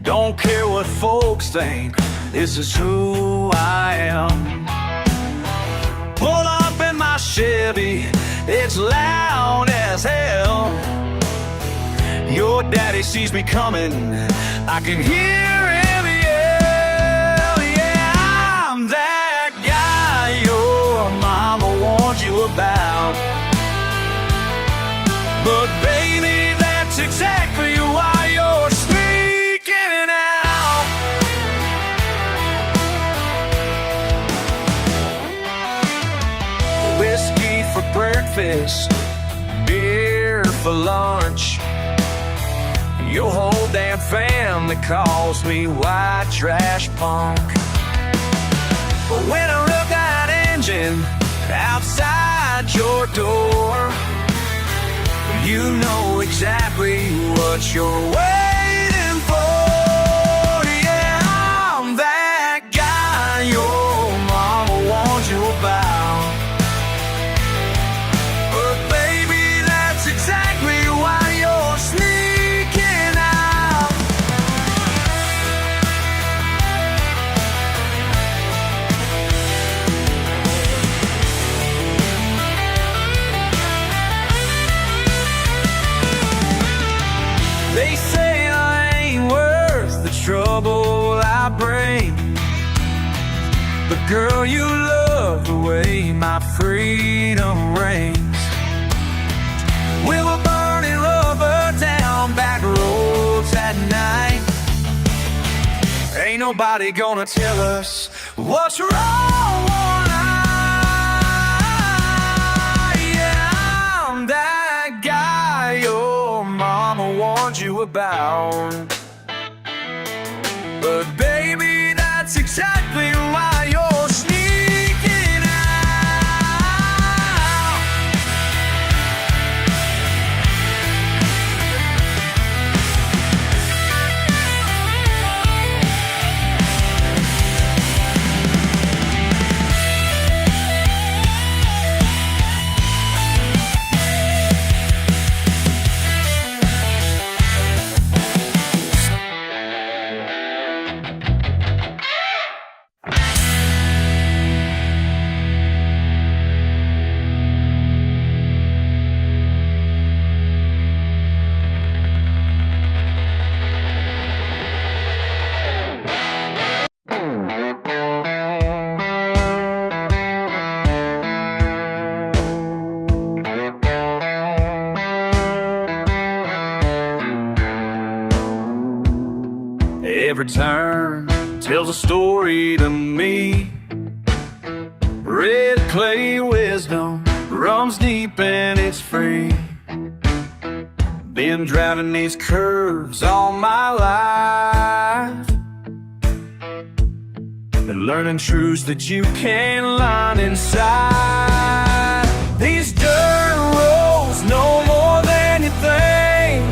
Don't care what folks think, this is who I am. Pull up in my Chevy, it's loud as hell. Your daddy sees me coming, I can hear him yell. Yeah, I'm that guy your mama warned you about. But baby, that's exactly why you're sneaking it out. Whiskey for breakfast, beer for lunch. Your whole damn family calls me white trash punk. But when I rip that engine outside your door, you know exactly what you're waiting for. Yeah, I'm that guy your mama warned you about. But baby, that's exactly why you're sneaking out. They say I ain't worth the trouble I bring, but girl, you love the way my freedom rings. We were burning rubber down back roads at night. Ain't nobody gonna tell us what's wrong one night. Yeah, I'm that guy your mama warned you about. But baby, that's exactly why you're sneaking out. Every turn tells a story to me. Red clay wisdom runs deep and it's free. Been drowning these curves all my life, and learning truths that you can't learn inside. These dirt roads know more than you think,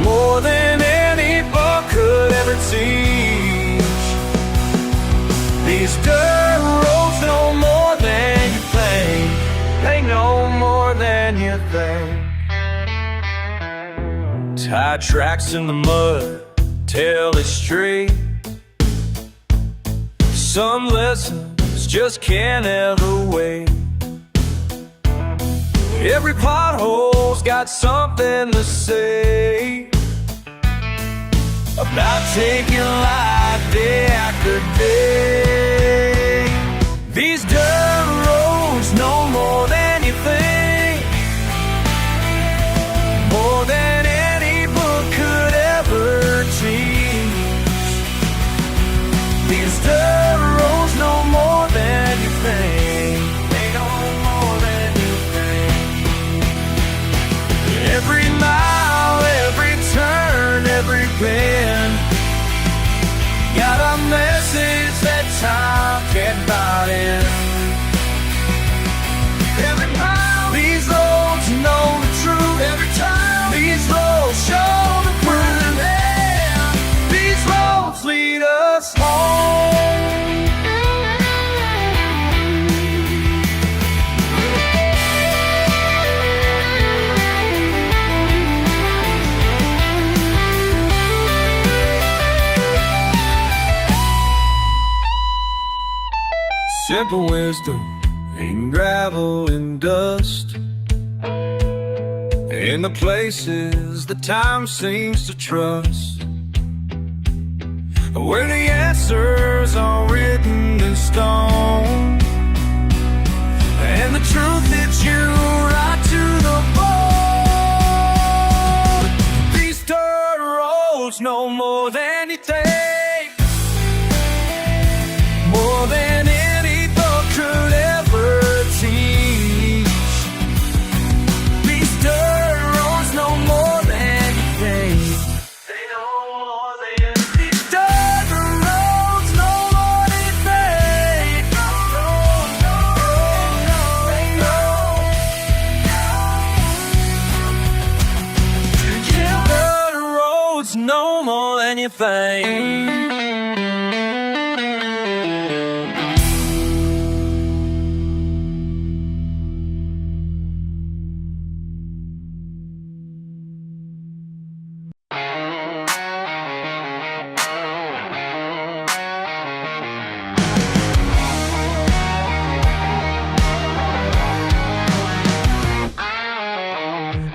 more than any book could ever teach. These dirt roads know more than you think, they know more than you think. Tide tracks in the mud tell it straight. Some lessons just can't ever wait. Every pothole's got something to say about taking life day after day. These dirt roads know more than you think, more than any book could ever teach. These dirt roads know more than you think, they know more than you think. Every mile, every turn, every bend got a message that time can't buy in. Every mile, these roads know the truth. Every time, these roads show the proof. Yeah, these roads lead us home. Simple wisdom in gravel and dust, in the places the time seems to trust, where the answers are written in stone, and the truth hits you right to the bone. These dirt roads know more than you think, more than any book could ever teach. These dirt roads know more than you think. They know more than these dirt roads know more than you think. They know. Yeah, dirt roads know more than you think.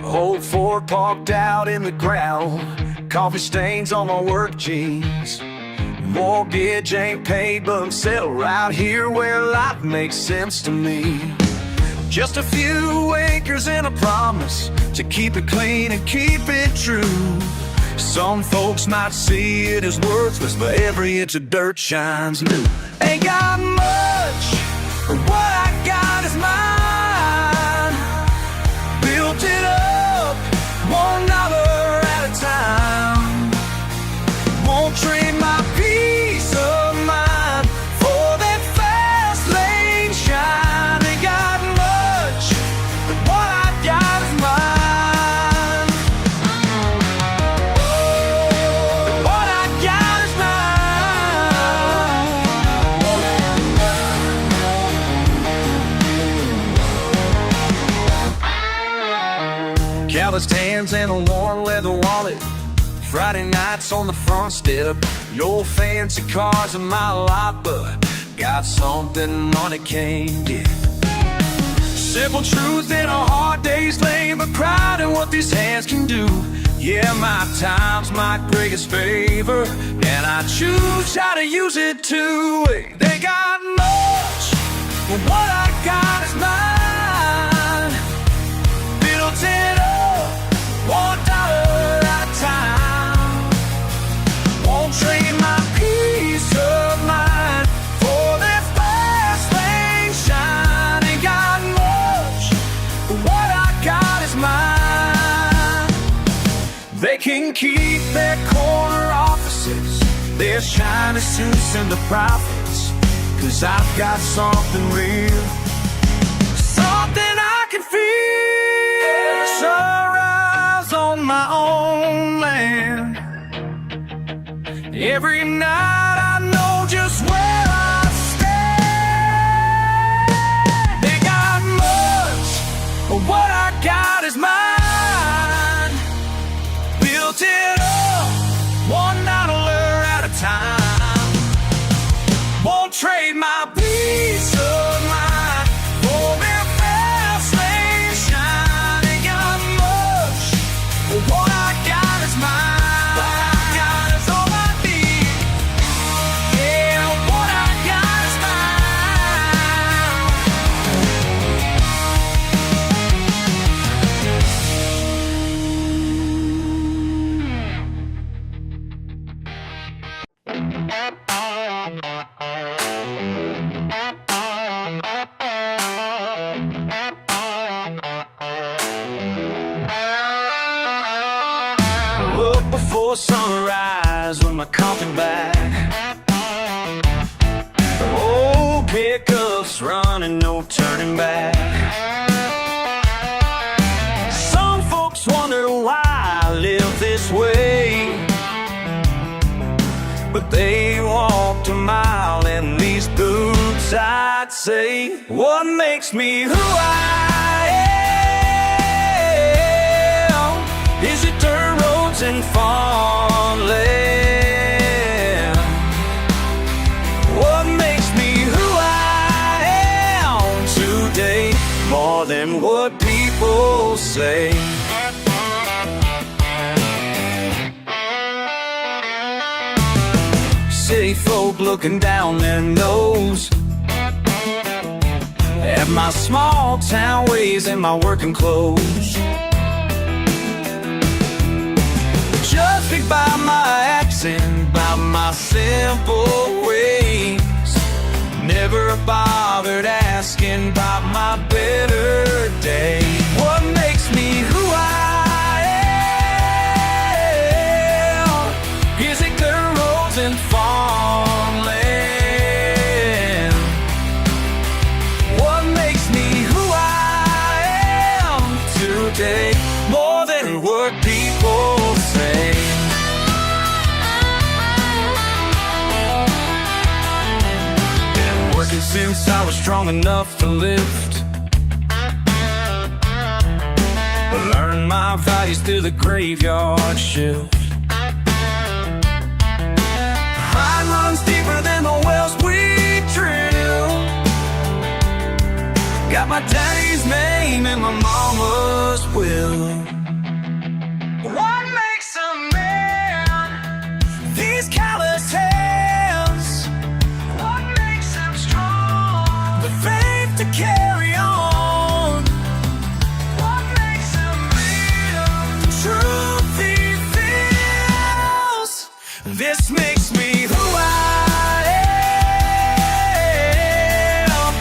Old Ford parked out in the ground, coffee stains on my work jeans. Mortgage ain't paid, but I'm settled right here where life makes sense to me. Just a few acres and a promise to keep it clean and keep it true. Some folks might see it as worthless, but every inch of dirt shines new. Ain't got much, but what I got is mine. Built it up, $1 at a time. Won't trade my peace of mind for that fast lane shine. Ain't got much, but what I got is mine. But what I got is mine. Calloused hands and a worn leather wallet, Friday nights on the front step. No fancy cars in my lot, but got something money can't get. Simple truth in a hard day's lane, but pride in what these hands can do. Yeah, my time's my greatest favor, and I choose how to use it too. They got much, but what I got is mine. Built it up, $1 at a time. Won't trade my peace of mind for that fast lane shine. Ain't got much, but what I got is mine. They can keep their corner offices, their shiny suits and the profits, 'cause I've got something real, something I can feel. Sunrise on my own land. Every night I know just where I stand. They got much, but what I got is mine. Built it up, $1 at a time. Won't trade my peace of mind for their fast lane shine. Ain't got much, but what I got is mine. What I got is all I need. Yeah, what I got is up before sunrise with my coffee bag. Old pickups running, no turning back. Some folks wonder why I live this way, but they walked a mile in these boots. I'd say, what makes me who I am? Is it dirt roads and farmland? What makes me who I say. City folk looking down their nose at my small town ways and my working clothes. Judged by my accent, by my simple ways. Never bothered asking about my better day. What makes me who I am? Is it clear roads and farmland? What makes me who I am today? More than what people say. Since I was strong enough to lift, learned my values through the graveyard shift. Mine runs deeper than the wells we drill. Got my daddy's name and my mama's will. What makes a man? These callous hands. What makes them strong? The faith to carry on. What makes them real? The truth he feels. This makes me who I am.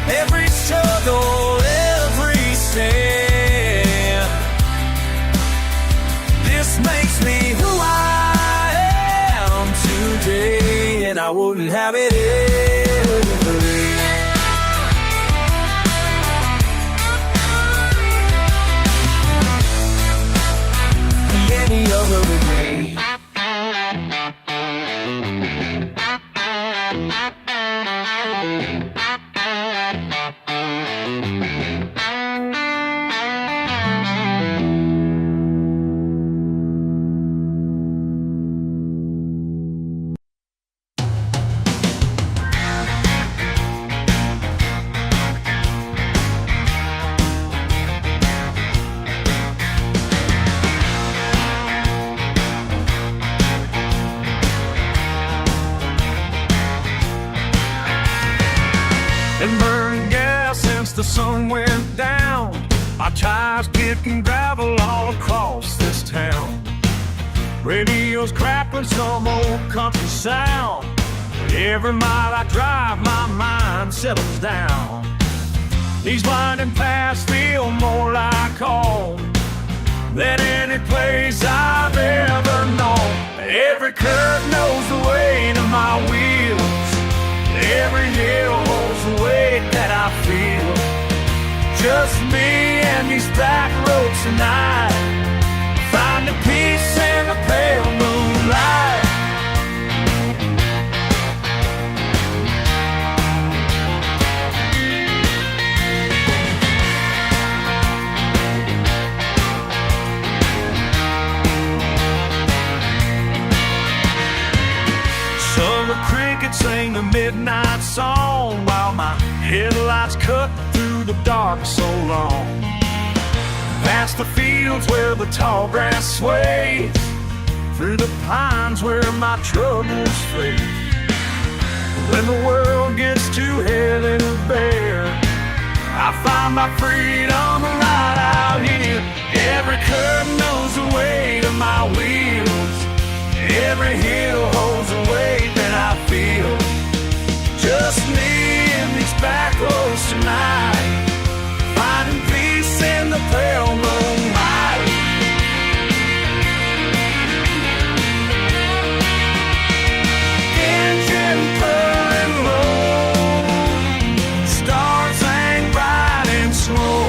Every struggle, every stand. This makes me who I am today, and I wouldn't have it any other way. And burned gas since the sun went down. My tires kicking gravel all across this town. Radio's crackling some old country sound. Every mile I drive, my mind settles down. These winding paths feel more like home than any place I've ever known. Every curve knows the way to my wheels. Every hill holds the weight that I feel. Just me and these back roads tonight. Finding peace in the pale moonlight. Summer crickets sing the midnight song while my headlights cut through the dark so long. Past the fields where the tall grass sways, through the pines where my troubles fade. When the world gets too heavy to bear, I find my freedom right out here. Every curve knows the way to my wheels. Every hill holds a weight that I feel. Just me and these back roads tonight, finding peace in the pale moonlight. Engine purring low, stars hang bright and slow.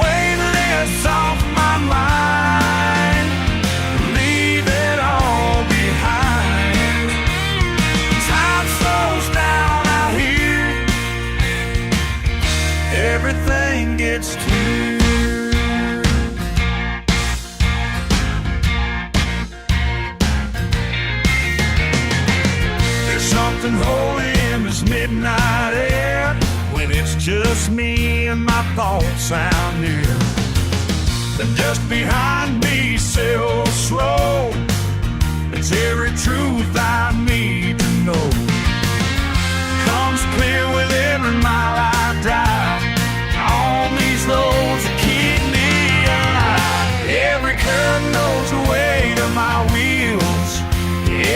Weightless off my mind, leave it all behind. Time slows down out here, everything gets to. There's something holy in this midnight air when it's just me and my thoughts out near. And just behind me, so slow, it's every truth I need to know. Comes clear with every mile I drive on these roads that keep me alive. Every curve knows the weight of my wheels.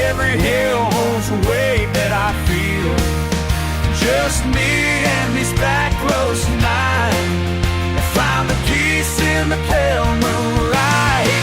Every hill holds the weight that I feel. Just me and these back roads tonight. Find the peace in the pale moonlight.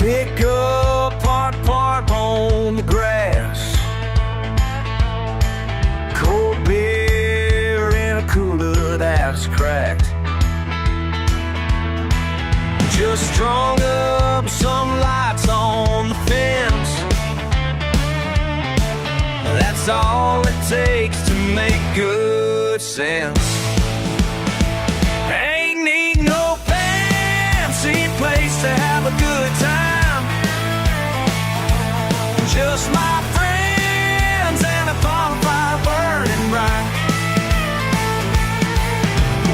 Pick up part on the grass. Cold beer in a cooler that's cracked. Just strung up some lights on the fence. That's all it takes to make good sense. Ain't need no fancy place to have a good time. Just my friends and a bonfire burning bright.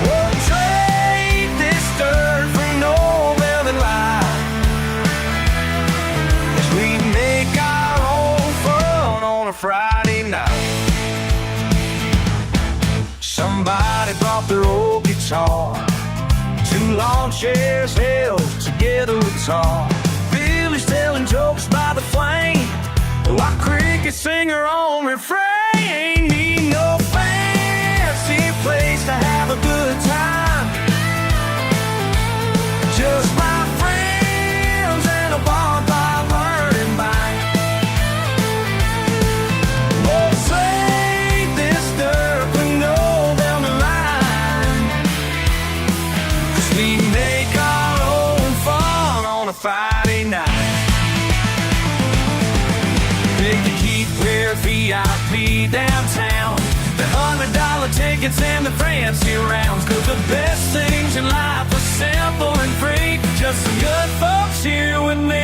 We'll trade this dirt for no velvet light, as we make our own fun on a Friday night. Somebody brought their old guitar. Two lawn chairs held together with tar. Billy's telling jokes by the flame, while cricket sing her own refrain. Ain't need no fancy place to have a good time. Just my friends and a bonfire burning by. We'll trade this dirt for no velvet line, 'cause we make our own fun on a Friday night. VIP downtown, the $100 tickets and the fancy rounds. 'Cause the best things in life are simple and free. Just some good folks here with me.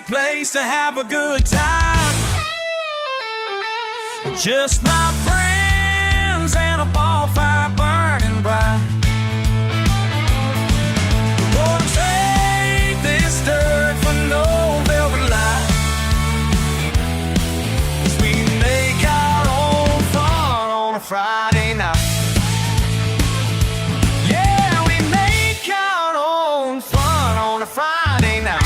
Place to have a good time. Just my friends and a bonfire burning bright. Won't take this dirt for no velvet light, 'cause we make our own fun on a Friday night. Yeah, we make our own fun on a Friday night.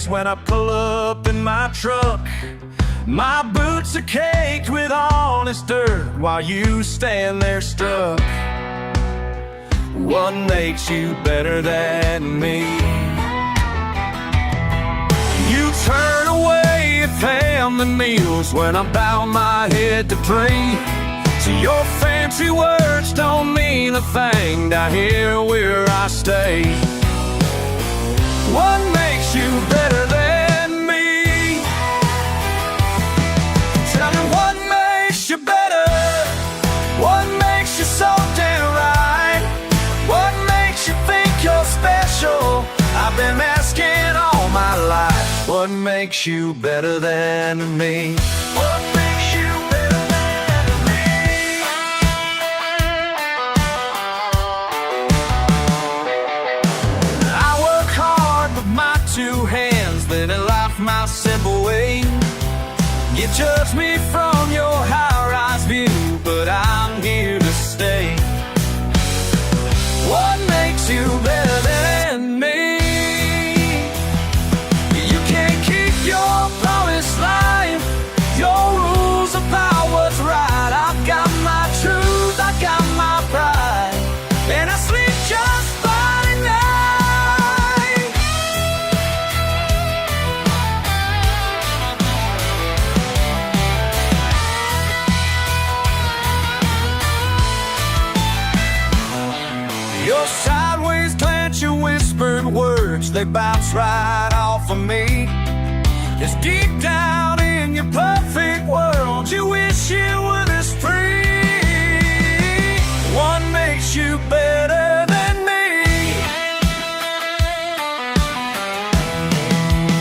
When I pull up in my truck, my boots are caked with honest dirt, while you stand there struck. What makes you better than me? You turn away me at family meals when I bow my head to pray. So your fancy words don't mean a thing down here where I stay. What makes you better than me? Tell me what makes you better. What makes you so damn right? What makes you think you're special? I've been asking all my life. What makes you better than me? What makes you better than me? I work hard with my two hands, living life my simple way. You judge me from your high-rise view, but I'm here to stay. What makes you better than me? You can't keep your promised life, your rules about what's right. I've got my truth, I got my pride, and I sleep just fine at night. Your sideways glance, your whispered words, they bounce right off of me. It's deep down in your perfect world, you wish you were this free. What makes you better than me?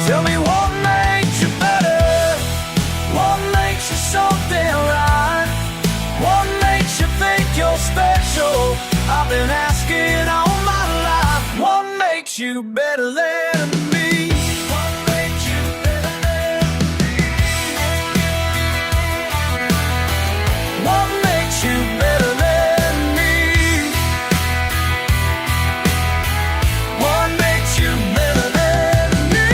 Tell me what makes you better. What makes you so damn right? What makes you think you're special? I've been asking all my life. What makes you better than me? What makes you better than me? What makes you better than me? What makes you better than me?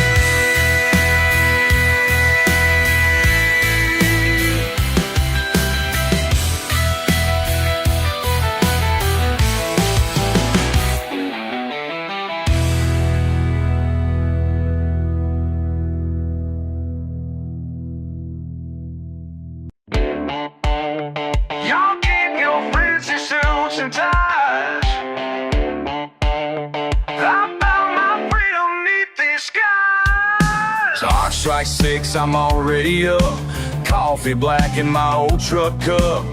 Y'all keep your fancy suits and ties. I found my freedom neath these skies. Clock strikes 6, I'm already up. Coffee black in my old truck cup.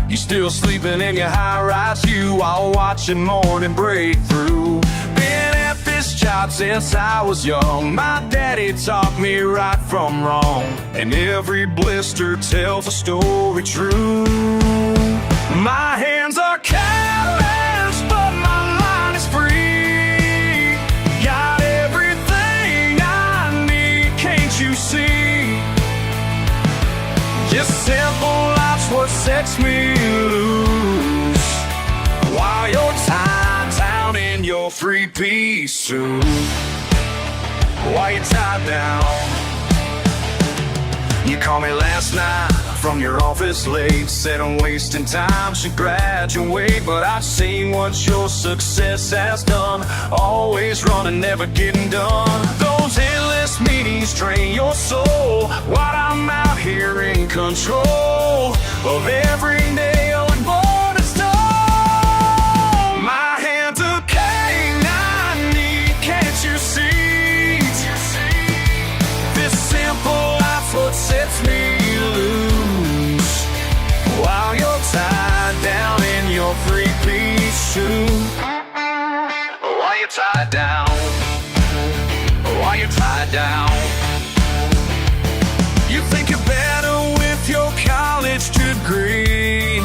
You still sleeping in your high-rise view while watching morning breakthrough. Been at this job since I was young. My daddy taught me right from wrong, and every blister tells a story true. My hands are calloused, but my line is free. Got everything I need, can't you see? Just simple life's what sets me loose, while you're tied down in your three-piece suit. While you're tied down. You called me last night from your office late, said I'm wasting time, should graduate. But I've seen what your success has done, always running, never getting done. Those endless meetings drain your soul, while I'm out here in control of every nail and board and stone. My hands are cane I need, can't you see? This simple life's what sets me loose, while you're tied down in your three-piece suit. While you're tied down, while you're tied down. You think you're better with your college degree,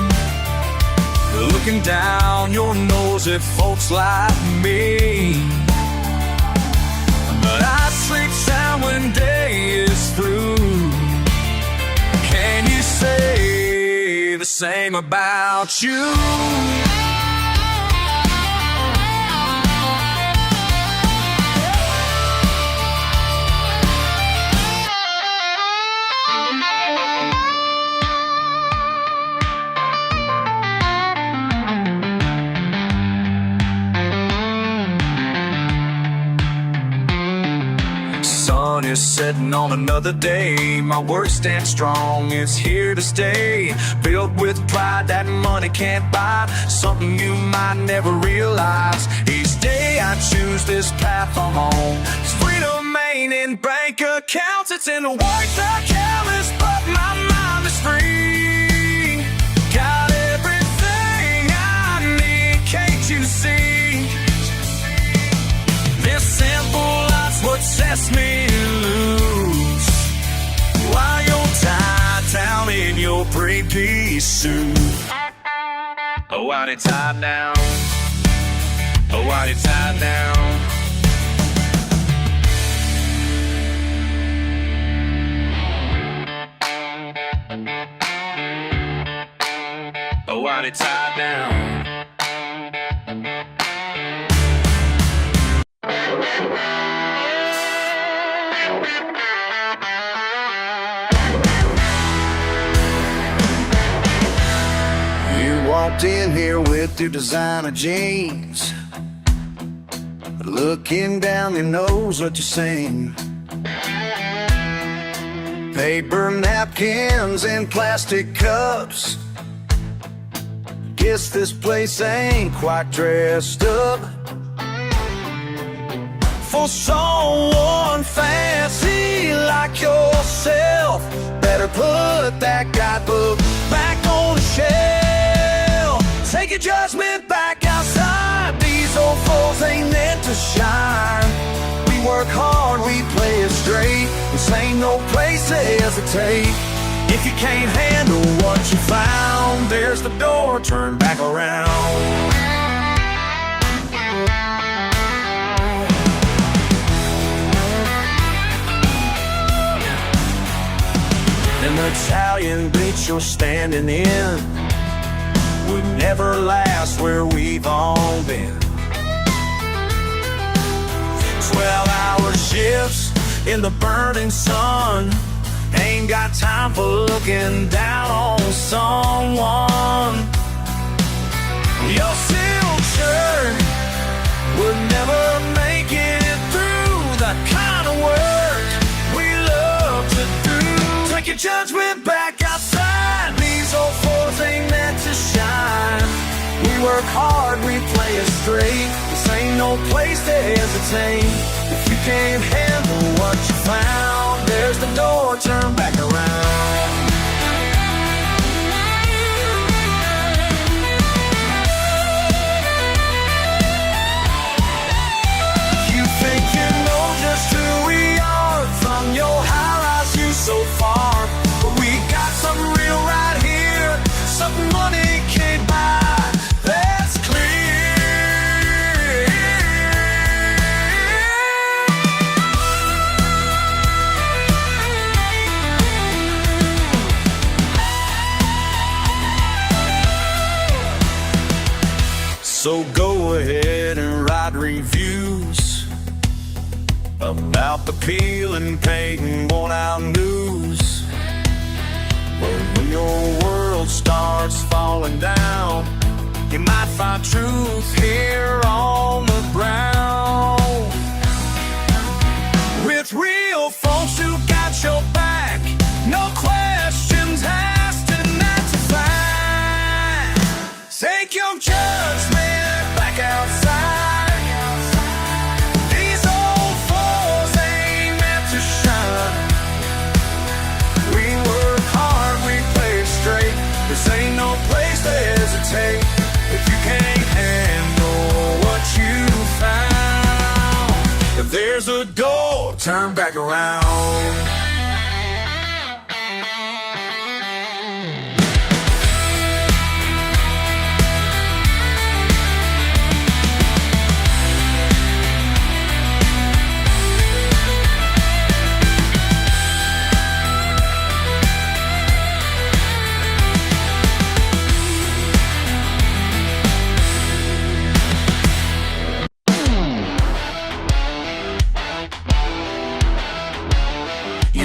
looking down your nose at folks like me. But I sleep sound when day is through. Can you say the same about you? just sitting on another day. My work stands strong, it's here to stay. Built with pride that money can't buy, something you might never realize. Each day I choose this path I'm on. 'Cause freedom ain't in bank accounts, it's in the work that counts, but my mind is free. Got everything I need, can't you see? This simple life's what sets me loose, while you're tied down in your three-piece suit. Oh, while you're tied down. Oh, while you're tied down. Oh, while you're tied down. Walked in here with your designer jeans, looking down your nose what you're saying. Paper napkins and plastic cups, guess this place ain't quite dressed up. For someone fancy like yourself, better put that guidebook back on the shelf. Take your judgment back outside, these old fools ain't meant to shine. We work hard, we play it straight, this ain't no place to hesitate. If you can't handle what you found, there's the door, turn back around. An Italian beach you're standing in would never last where we've all been. 12-hour shifts in the burning sun, ain't got time for looking down on someone. Your silk shirt would never make it through the kind of work we love to do. Take your judgment back outside, these old fools ain't meant to shine. We work hard, we play it straight, this ain't no place to hesitate. If you can't handle what you found, there's the door, turn back around. You think you know just who we are, from your high-rise view so far, but we got something real right here, something money can't buy. That's clear. So go ahead and write reviews about the peel and paint worn out news. But when your world starts falling down, you might find truth here on the ground. With real folks who got your back, no questions asked and that's a fact. Take your judgment back outside, these old fools ain't meant to shine. We work hard, we play it straight, this ain't no place to hesitate. If you can't handle what you found, if there's a door, turn back around.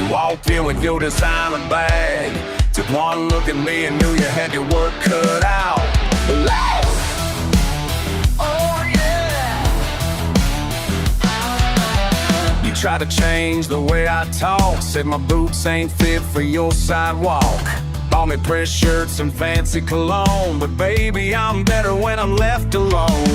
Walked in with your designer bag, took one look at me and knew you had your work cut out. Loud. Oh yeah. You Try to change the way I talk. Said my boots ain't fit for your sidewalk. Bought me press shirts and fancy cologne, but baby, I'm better when I'm left alone.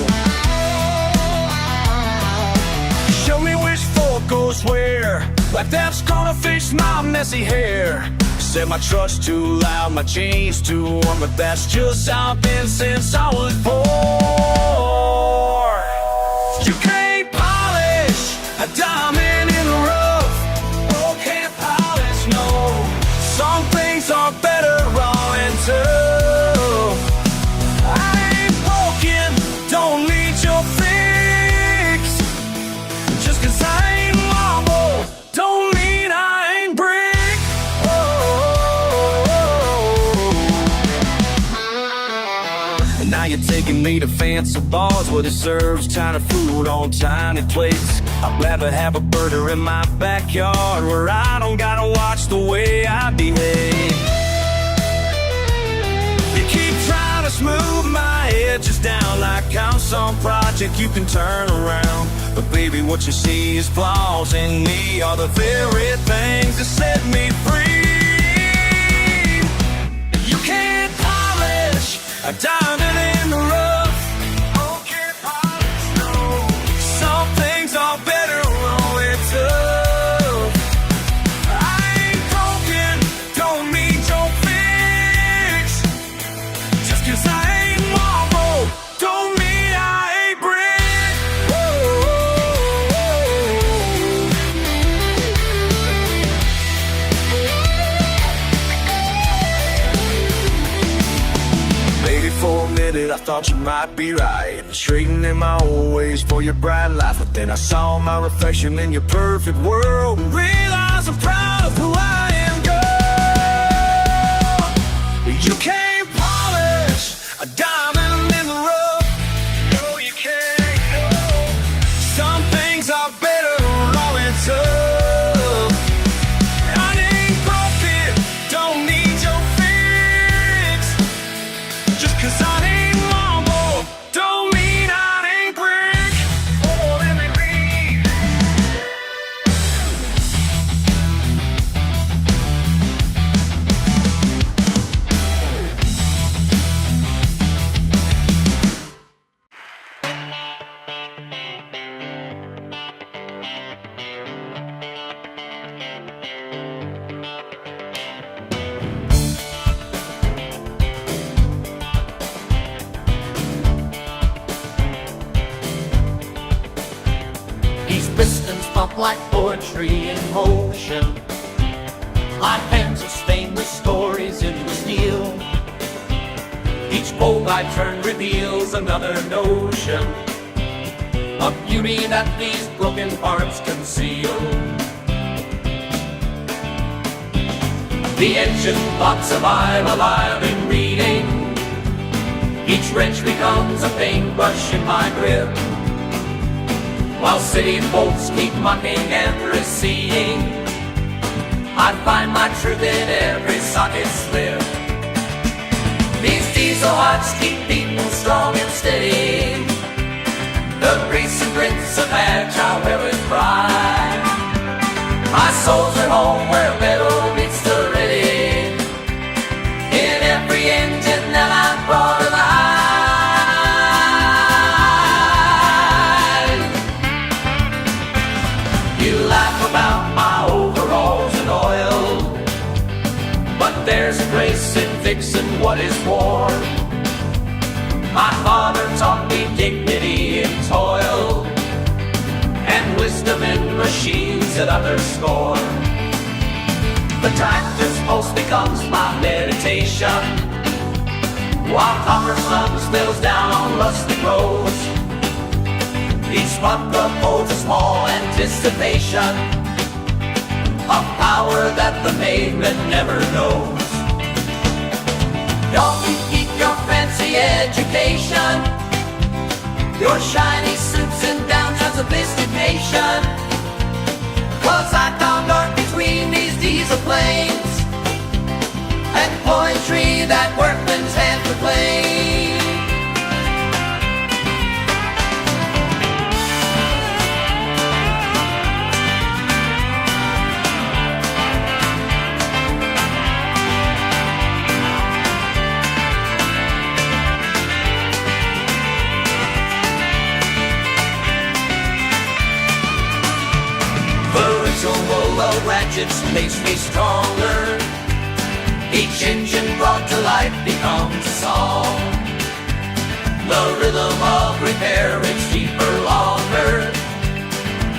Show me which fork goes where, like that's gonna fix my messy hair. Said my truck's too loud, my chain's too warm, but that's just how I've been since I was born. You can't polish a diamond in the rough. Oh, can't polish, no. Some things are better raw and tough. I ain't broken, don't need your fix. Just 'cause I ain't marble, don't mean I ain't brick. And now you're taking me to fancy bars where it serves China food on tiny plates. I'd rather have a burger in my backyard where I don't gotta watch the way I behave. You keep trying to smooth my edges down like I'm some project you can turn around. But baby, what you see is flaws in me are the very things that set me free. You can't polish a diamond in the rough. Oh, can't polish, no. Some things are better raw and tough. I ain't broken, don't need your fix. Just 'cause I ain't marble, don't mean I ain't brick. Baby, for a minute I thought you might be right, straightening my old ways for your bright life. But then I saw my reflection in your perfect world and realized I'm proud of who I am, girl. You can't polish a diamond in the rough. No, you can't, no. Some things are better raw and tough. I ain't broken, don't need your fix. Just 'cause I ain't marble, don't mean I ain't brick. Oh, let me read. These pistons pump like poetry in motion, my hands are stained with stories in the steel. Each bolt I turn reveals another notion of beauty that these broken hearts conceal. The engine thought survive alive in reading. Each wrench becomes a paintbrush in my grip, while city folks keep mocking and receding. I find my truth in every socket slip. These diesel hearts keep beating strong and steady. The grease and grits of agile wearing pride. My soul's at home where metal meets the ready. In every engine that I brought alive. You laugh about my overalls and oil, but there's grace in fixing what is worn. My father taught me dignity in toil, and wisdom in machines that others scorn. The tractor's pulse becomes my meditation, while commerce sun spills down on rusty roads. Each bunker holds a small anticipation of power that the pavement never knows. Don't you keep your fancy education, your shiny suits and downtowns of sophistication, 'cause I found art between these diesel planes and poetry that workman's hand proclaimed. just makes me stronger. Each engine brought to life becomes a song. The rhythm of repair, it's deeper, longer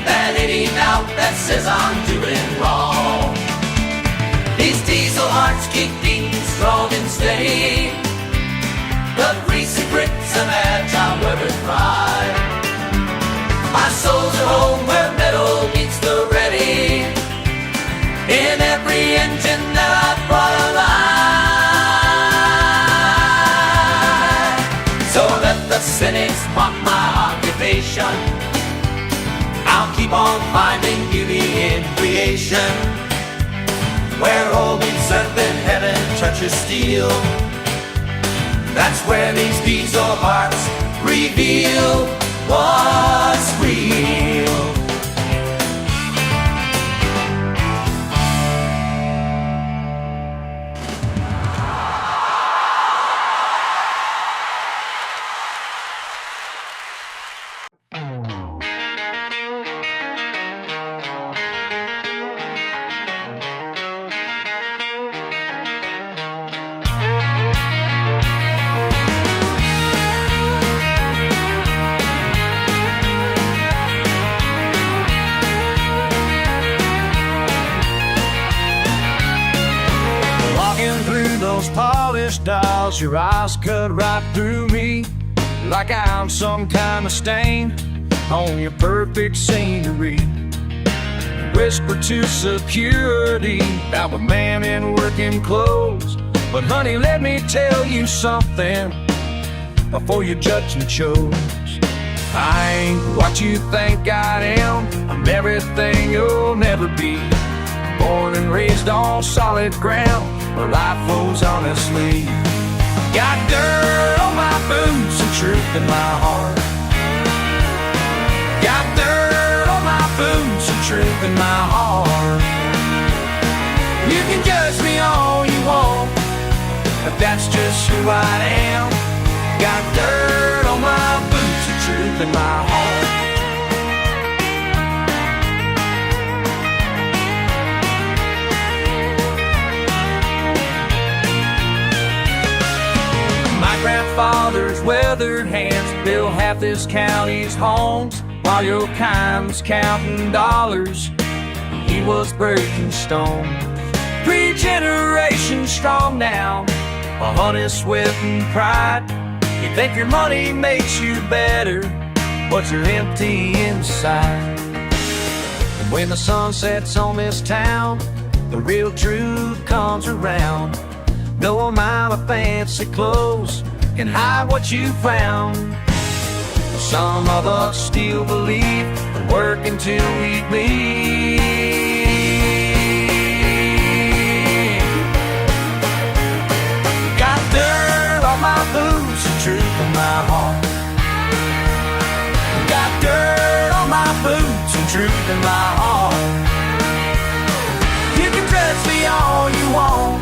than any doubt that says I'm doing wrong. These diesel hearts keep beating strong and steady. The greasy bricks of agile weathers ride. My soul's at home where metal meets the ready. In every engine that I brought alive. So let the cynics mock my occupation. I'll keep on finding beauty in creation. Where old meets earth and heaven touches steel. That's where these diesel hearts reveal what's real. Those polished dials, your eyes cut right through me, like I'm some kind of stain on your perfect scenery. Whisper to security, I'm a man in working clothes. But honey, let me tell you something before your judgment shows. I ain't what you think I am, I'm everything you'll never be. Born and raised on solid ground, where life flows honestly. Got dirt on my boots and truth in my heart. Got dirt on my boots and truth in my heart. You can judge me all you want, but that's just who I am. Got dirt on my boots and truth in my heart. Grandfather's weathered hands built half this county's homes, while your kind was counting dollars, he was breaking stone. 3 generations strong now, a honest sweat and pride. You think your money makes you better, but you're empty inside. And when the sun sets on this town, the real truth comes around. No amount of fancy clothes can hide what you found. Some of us still believe we're working till we bleed. Got dirt on my boots and truth in my heart. Got dirt on my boots and truth in my heart. You can dress me all you want,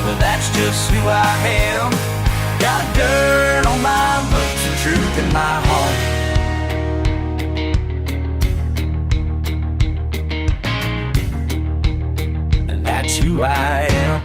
but that's just who I am. Got dirt on my boots and truth in my heart. And that's who I am.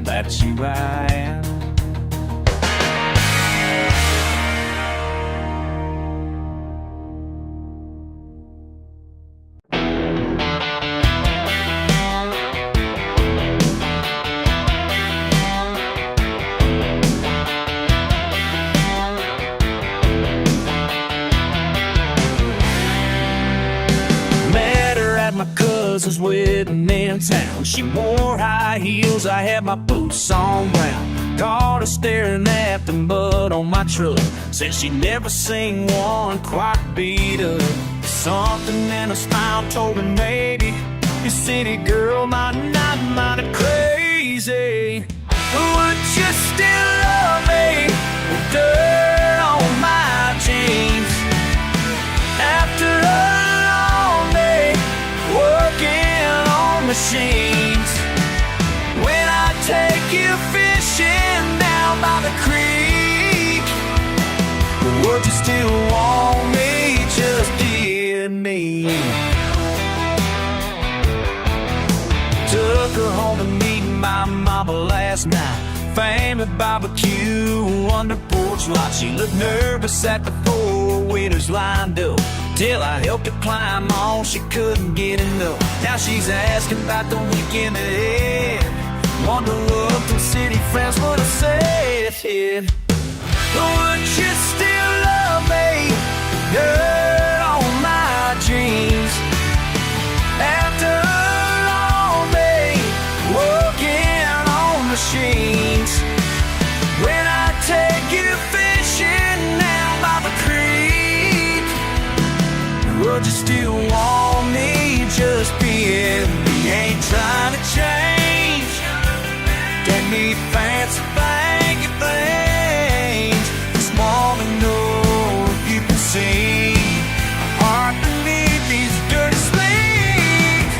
That's who I am. Met her at my cousin's wedding in town. She wore high heels, I had my boots on ground. Caught her staring at the mud on my truck. Said she'd never seen one quite beat up. Something in her smile told me maybe Your city girl might not mind it crazy. Would you still love me with dirt on my jeans? After a long day working on machines, when I take you fishing down by the creek, would you still want me just dear me? Took her home to meet my mama last night. Family barbecue on the porch lot. She looked nervous at the four-wheelers lined up, till I helped her climb on, she couldn't get enough. Now she's asking about the weekend ahead. Wonder what the city friends would have said. Would you still love me? Dirt on my jeans. After a long day working on machines, when I take you fishing down by the creek, would you still want me just being me? Ain't trying to change, take me fancy fancy things. Just wanna know if you can see a heart beneath these dirty sleeves.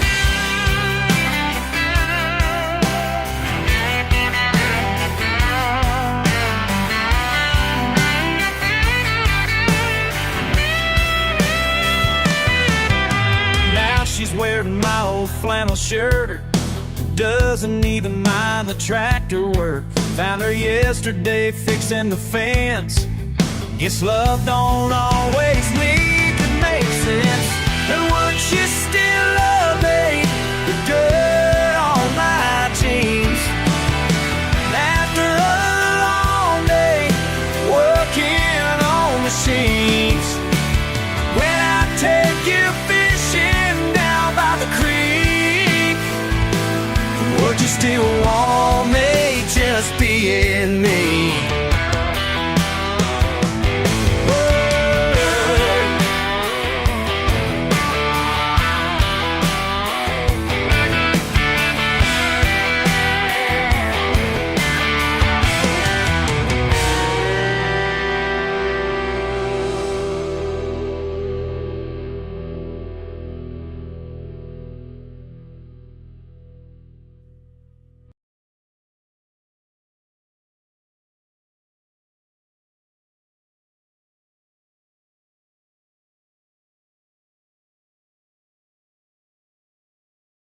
Now she's wearing my old flannel shirt, doesn't even mind the tractor work. Found her yesterday fixing the fence. Guess love don't always need to make sense. And would you still love